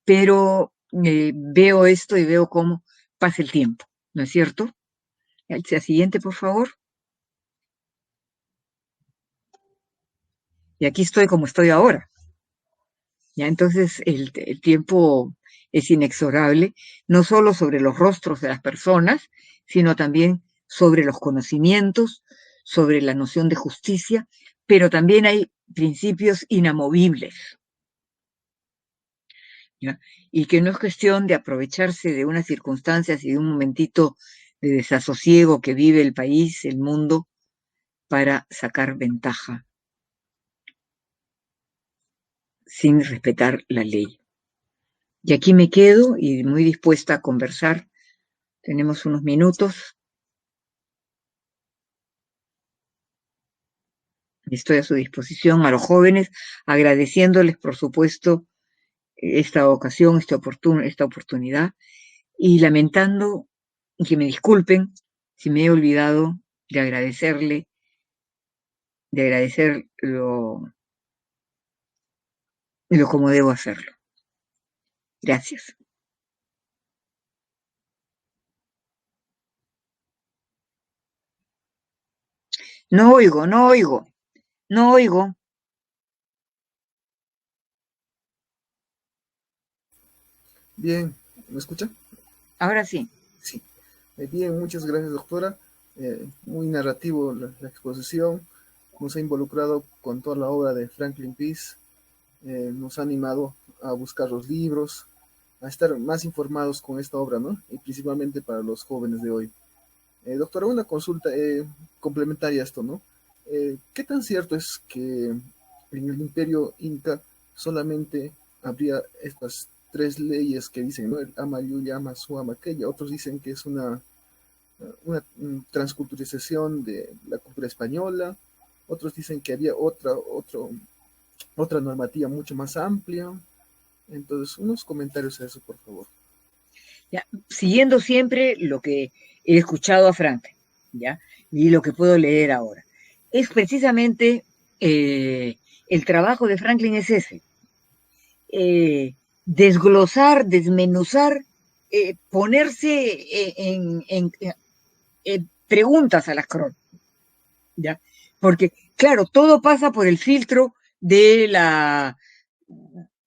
pero veo esto y veo cómo pasa el tiempo, ¿no es cierto? El siguiente, por favor. Y aquí estoy como estoy ahora. Ya, entonces el tiempo es inexorable, no solo sobre los rostros de las personas, sino también sobre los conocimientos, sobre la noción de justicia, pero también hay principios inamovibles. ¿ya? Y que no es cuestión de aprovecharse de unas circunstancias y de un momentito de desasosiego que vive el país, el mundo, para sacar ventaja sin respetar la ley. Y aquí me quedo y muy dispuesta a conversar. Tenemos unos minutos. Estoy a su disposición a los jóvenes, agradeciéndoles, por supuesto, esta ocasión, esta oportunidad, y lamentando que me disculpen si me he olvidado de agradecerle, de agradecer lo como debo hacerlo. Gracias. No oigo, no oigo, no oigo. Bien, ¿me escucha? Ahora sí. Sí. Bien, muchas gracias, doctora. Muy narrativo la exposición. Nos ha involucrado con toda la obra de Franklin Peace. Nos ha animado a buscar los libros, a estar más informados con esta obra, ¿no? Y principalmente para los jóvenes de hoy. Doctora, una consulta complementaria a esto, ¿no? ¿Qué tan cierto es que en el Imperio Inca solamente habría estas tres leyes que dicen, ¿no? El ama yuya, ama su, ama aquella? Otros dicen que es una transculturización de la cultura española. Otros dicen que había otra normativa mucho más amplia. Entonces, unos comentarios a eso, por favor. Ya, siguiendo siempre lo que he escuchado a Franklin, ¿ya? Y lo que puedo leer ahora. Es precisamente el trabajo de Franklin es ese. Desglosar, desmenuzar, ponerse en preguntas a las crónicas, ¿ya? Porque, claro, todo pasa por el filtro de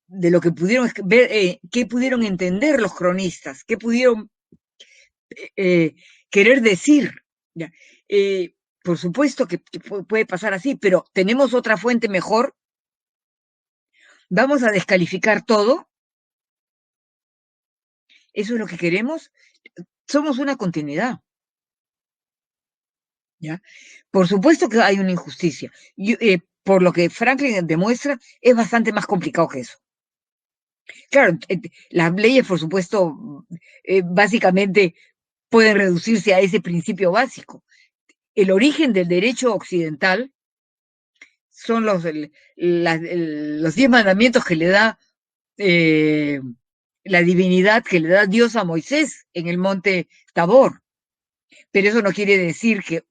lo que pudieron ver, qué pudieron entender los cronistas, qué pudieron querer decir. ¿Ya? Por supuesto que puede pasar así, pero tenemos otra fuente mejor. Vamos a descalificar todo. ¿Eso es lo que queremos? Somos una continuidad. ¿Ya? Por supuesto que hay una injusticia. Por lo que Franklin demuestra, es bastante más complicado que eso. Claro, las leyes, por supuesto, básicamente pueden reducirse a ese principio básico. El origen del derecho occidental son los 10 mandamientos que le da la divinidad que le da Dios a Moisés en el monte Tabor. Pero eso no quiere decir que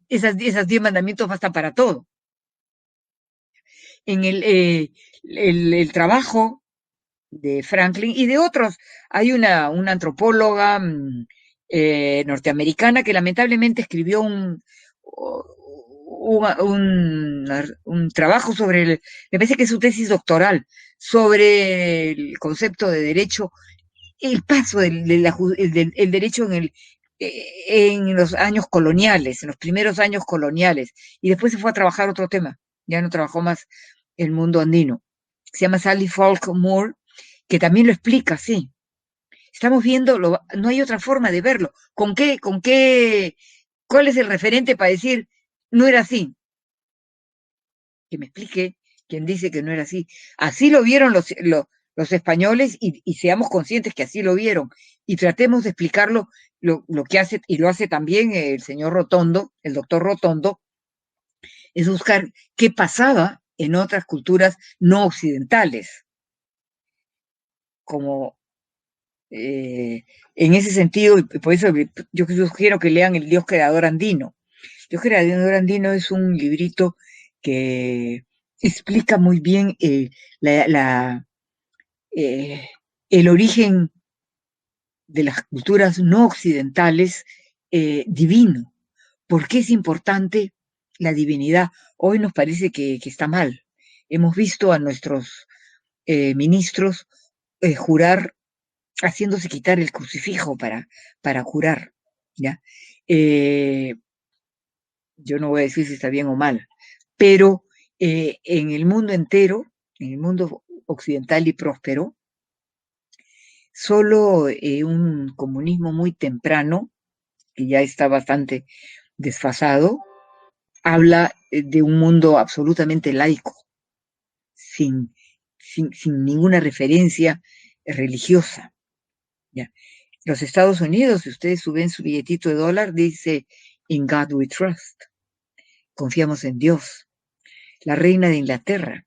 esas 10 mandamientos bastan para todo. En el trabajo de Franklin y de otros, hay una antropóloga norteamericana que lamentablemente escribió un trabajo sobre, me parece que es su tesis doctoral, sobre el concepto de derecho, el paso del derecho en los años coloniales, en los primeros años coloniales, y después se fue a trabajar otro tema, ya no trabajó más el mundo andino. Se llama Sally Falk Moore, que también lo explica, sí. Estamos viendo, no hay otra forma de verlo. ¿Cuál es el referente para decir, no era así? Que me explique quien dice que no era así. Así lo vieron los españoles y seamos conscientes que así lo vieron. Y tratemos de explicarlo lo que hace, y lo hace también el señor Rotondo, el doctor Rotondo, es buscar qué pasaba en otras culturas no occidentales. Como en ese sentido, y por eso yo sugiero que lean El Dios Creador Andino. El Dios Creador Andino es un librito que explica muy bien el origen de las culturas no occidentales divino. ¿Por qué es importante la divinidad? Hoy nos parece que está mal. Hemos visto a nuestros ministros jurar haciéndose quitar el crucifijo para jurar, ¿ya? Yo no voy a decir si está bien o mal, pero en el mundo entero, en el mundo occidental y próspero, Solo un comunismo muy temprano, que ya está bastante desfasado, habla de un mundo absolutamente laico, sin, sin ninguna referencia religiosa. ¿Ya? Los Estados Unidos, si ustedes ven su billetito de dólar, dice In God we trust, confiamos en Dios. La reina de Inglaterra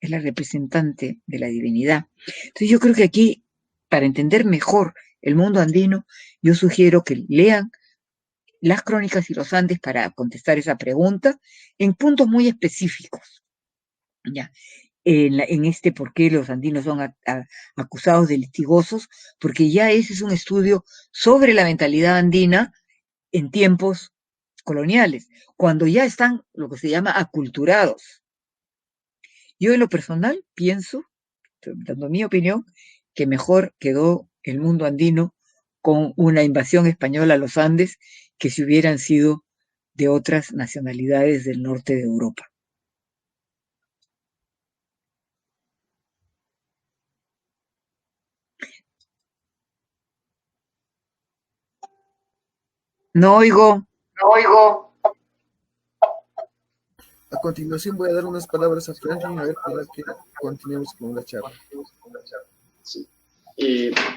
es la representante de la divinidad. Entonces yo creo que aquí, para entender mejor el mundo andino, yo sugiero que lean las Crónicas y los Andes para contestar esa pregunta en puntos muy específicos. ¿Ya? En este por qué los andinos son acusados de litigosos, porque ya ese es un estudio sobre la mentalidad andina en tiempos coloniales, cuando ya están lo que se llama aculturados. Yo en lo personal pienso, dando mi opinión, que mejor quedó el mundo andino con una invasión española a los Andes que si hubieran sido de otras nacionalidades del norte de Europa. No oigo. No oigo. A continuación voy a dar unas palabras a Franklin, a ver, para que continuemos con la charla. Sí.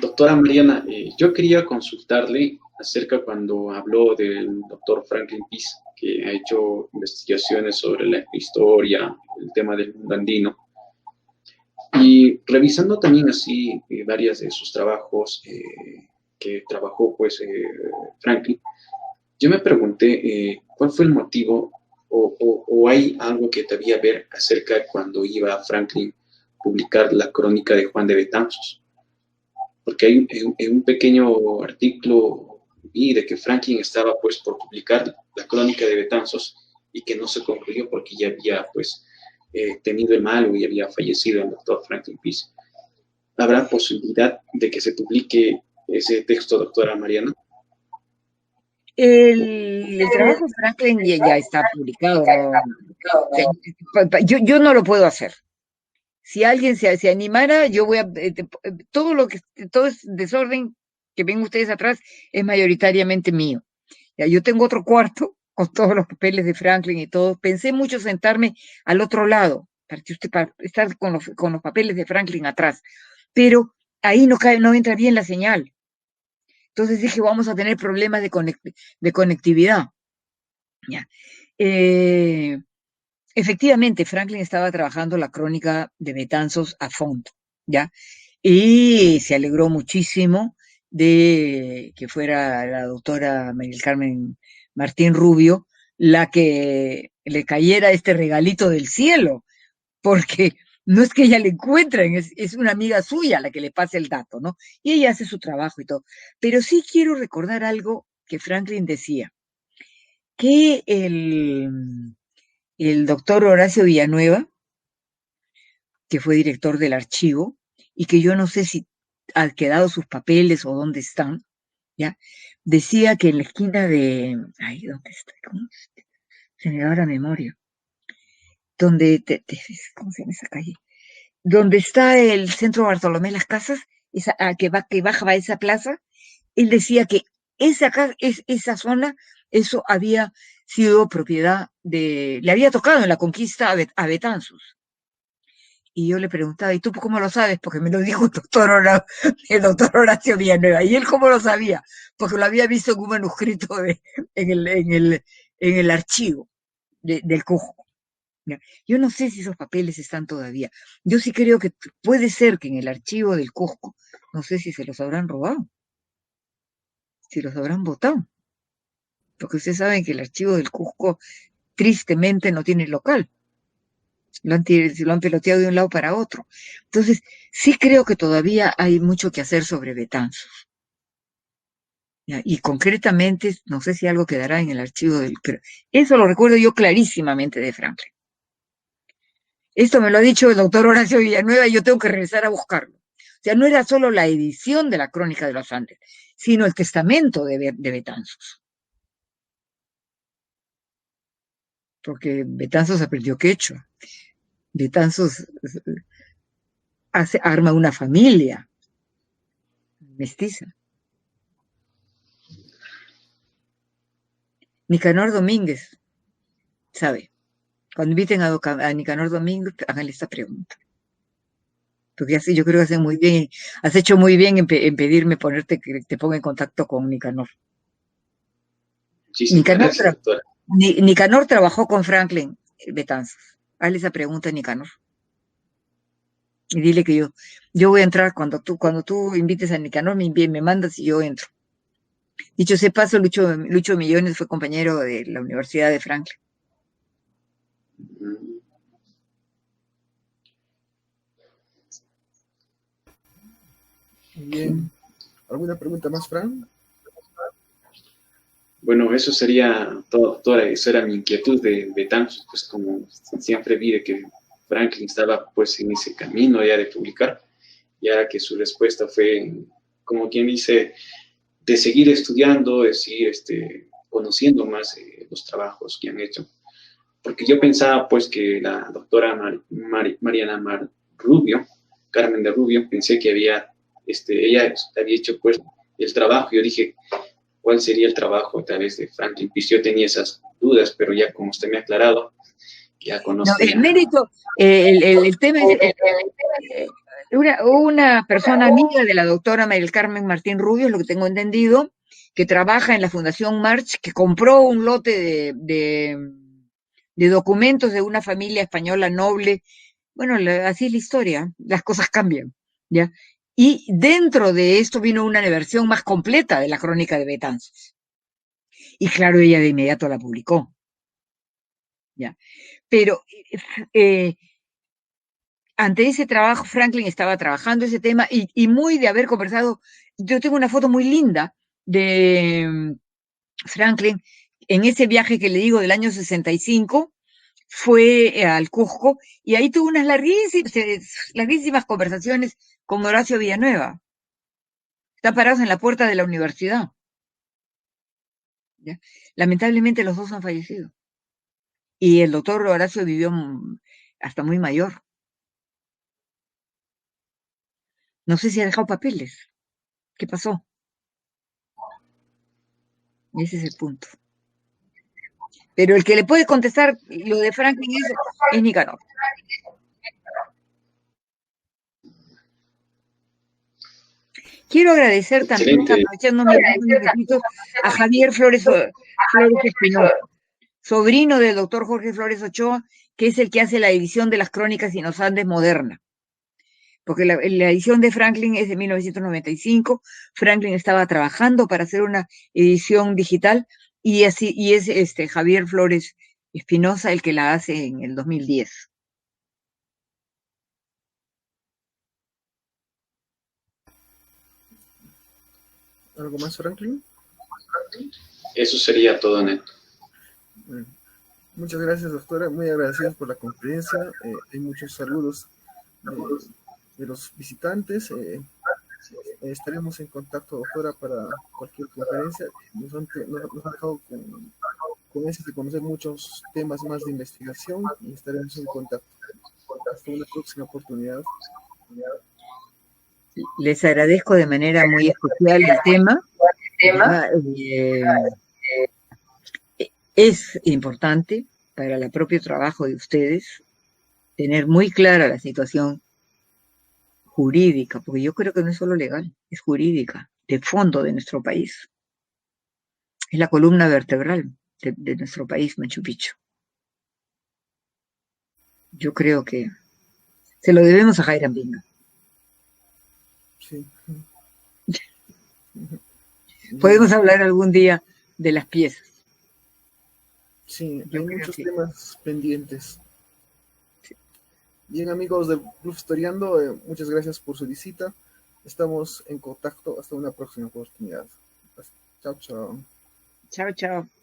Doctora Mariana, yo quería consultarle acerca cuando habló del doctor Franklin Pease, que ha hecho investigaciones sobre la historia, el tema del mundo andino, y revisando también así varias de sus trabajos que trabajó pues Franklin, yo me pregunté cuál fue el motivo o hay algo que debía ver acerca cuando iba Franklin a publicar la crónica de Juan de Betanzos. Porque hay un pequeño artículo vi de que Franklin estaba pues por publicar la crónica de Betanzos y que no se concluyó porque ya había pues tenido el mal y había fallecido el doctor Franklin Pease. ¿Habrá posibilidad de que se publique ese texto, doctora Mariana? El trabajo de Franklin ya está publicado. Yo no lo puedo hacer. Si alguien se animara, yo voy a... todo es desorden que ven ustedes atrás es mayoritariamente mío. Ya, yo tengo otro cuarto con todos los papeles de Franklin y todo. Pensé mucho sentarme al otro lado para estar con los papeles de Franklin atrás, pero ahí no entra bien la señal. Entonces dije, vamos a tener problemas de conectividad. Ya. Efectivamente, Franklin estaba trabajando la crónica de Betanzos a fondo, ¿ya? Y se alegró muchísimo de que fuera la doctora María del Carmen Martín Rubio la que le cayera este regalito del cielo, porque no es que ella le encuentren, es una amiga suya la que le pasa el dato, ¿no? Y ella hace su trabajo y todo. Pero sí quiero recordar algo que Franklin decía, que el doctor Horacio Villanueva, que fue director del archivo, y que yo no sé si han quedado sus papeles o dónde están, ¿ya? Decía que en la esquina de... Ay, ¿dónde está? Se me va la memoria. Donde... ¿Cómo se llama esa calle? Donde está el Centro Bartolomé Las Casas, que baja a esa plaza, él decía que esa zona, eso había sido propiedad le había tocado en la conquista a Betanzos. Y yo le preguntaba, ¿y tú cómo lo sabes? Porque me lo dijo el doctor Horacio Villanueva. ¿Y él cómo lo sabía? Porque lo había visto en un manuscrito en el archivo del Cusco. Yo no sé si esos papeles están todavía. Yo sí creo que puede ser que en el archivo del Cusco, no sé si se los habrán robado, si los habrán botado. Porque ustedes saben que el archivo del Cusco tristemente no tiene local. Lo han peloteado de un lado para otro. Entonces, sí creo que todavía hay mucho que hacer sobre Betanzos. ¿Ya? Y concretamente, no sé si algo quedará en el archivo pero eso lo recuerdo yo clarísimamente de Franklin. Esto me lo ha dicho el doctor Horacio Villanueva y yo tengo que regresar a buscarlo. O sea, no era solo la edición de la Crónica de los Andes, sino el testamento de Betanzos. Porque Betanzos aprendió quechua. Betanzos arma una familia mestiza. Nicanor Domínguez, sabe. Cuando inviten a Nicanor Domínguez, háganle esta pregunta. Porque así yo creo que has hecho muy bien en pedirme que te ponga en contacto con Nicanor. Nicanor trabajó con Franklin Betanzos. Hazle esa pregunta a Nicanor. Y dile que yo voy a entrar cuando tú invites a Nicanor, me mandas y yo entro. Dicho sea paso, Lucho Millones fue compañero de la Universidad de Franklin. Bien. ¿Alguna pregunta más, Fran? Bueno, eso sería eso era mi inquietud de Betanzos, pues como siempre vi de que Franklin estaba pues en ese camino ya de publicar, y ahora que su respuesta fue, como quien dice, de seguir estudiando, de seguir conociendo más los trabajos que han hecho. Porque yo pensaba pues que la doctora Mariana Rubio, Carmen de Rubio, pensé que ella había hecho pues el trabajo. Yo dije, ¿cuál sería el trabajo tal vez de Franklin Pierce? Yo tenía esas dudas, pero ya como usted me ha aclarado, ya conozco. No, el mérito, el tema es una persona amiga de la doctora María del Carmen Martín Rubio, es lo que tengo entendido, que trabaja en la Fundación March, que compró un lote de documentos de una familia española noble. Bueno, así es la historia, las cosas cambian, ¿ya? Y dentro de esto vino una versión más completa de la crónica de Betanzos. Y claro, ella de inmediato la publicó, ¿ya? Pero ante ese trabajo, Franklin estaba trabajando ese tema y muy de haber conversado. Yo tengo una foto muy linda de Franklin en ese viaje que le digo del año 65, fue al Cusco y ahí tuvo unas larguísimas conversaciones con Horacio Villanueva. Están parados en la puerta de la universidad. ¿Ya? Lamentablemente los dos han fallecido. Y el doctor Horacio vivió hasta muy mayor. No sé si ha dejado papeles. ¿Qué pasó? Ese es el punto. Pero el que le puede contestar lo de Franklin es Nicanor. Quiero agradecer también, aprovechando mis minutos, a Javier Flores Espinosa, sobrino del doctor Jorge Flores Ochoa, que es el que hace la edición de las crónicas y los Andes moderna. Porque la edición de Franklin es de 1995, Franklin estaba trabajando para hacer una edición digital y es Javier Flores Espinosa el que la hace en el 2010. ¿Algo más, Franklin? Eso sería todo, Neto. Muchas gracias, doctora. Muy agradecidos por la conferencia. Hay muchos saludos de los visitantes. Estaremos en contacto, doctora, para cualquier conferencia. Nos ha dejado con eso de conocer muchos temas más de investigación y estaremos en contacto. Hasta una próxima oportunidad. Les agradezco de manera muy especial el tema. Es importante para el propio trabajo de ustedes tener muy clara la situación jurídica, porque yo creo que no es solo legal, es jurídica, de fondo de nuestro país. Es la columna vertebral de nuestro país, Machu Picchu. Yo creo que se lo debemos a Jairam Binga. Sí. Podemos hablar algún día de las piezas. Sí, hay muchos temas pendientes. Sí. Bien, amigos del Club Historiando, muchas gracias por su visita. Estamos en contacto hasta una próxima oportunidad. Chao, chao. Chao, chao.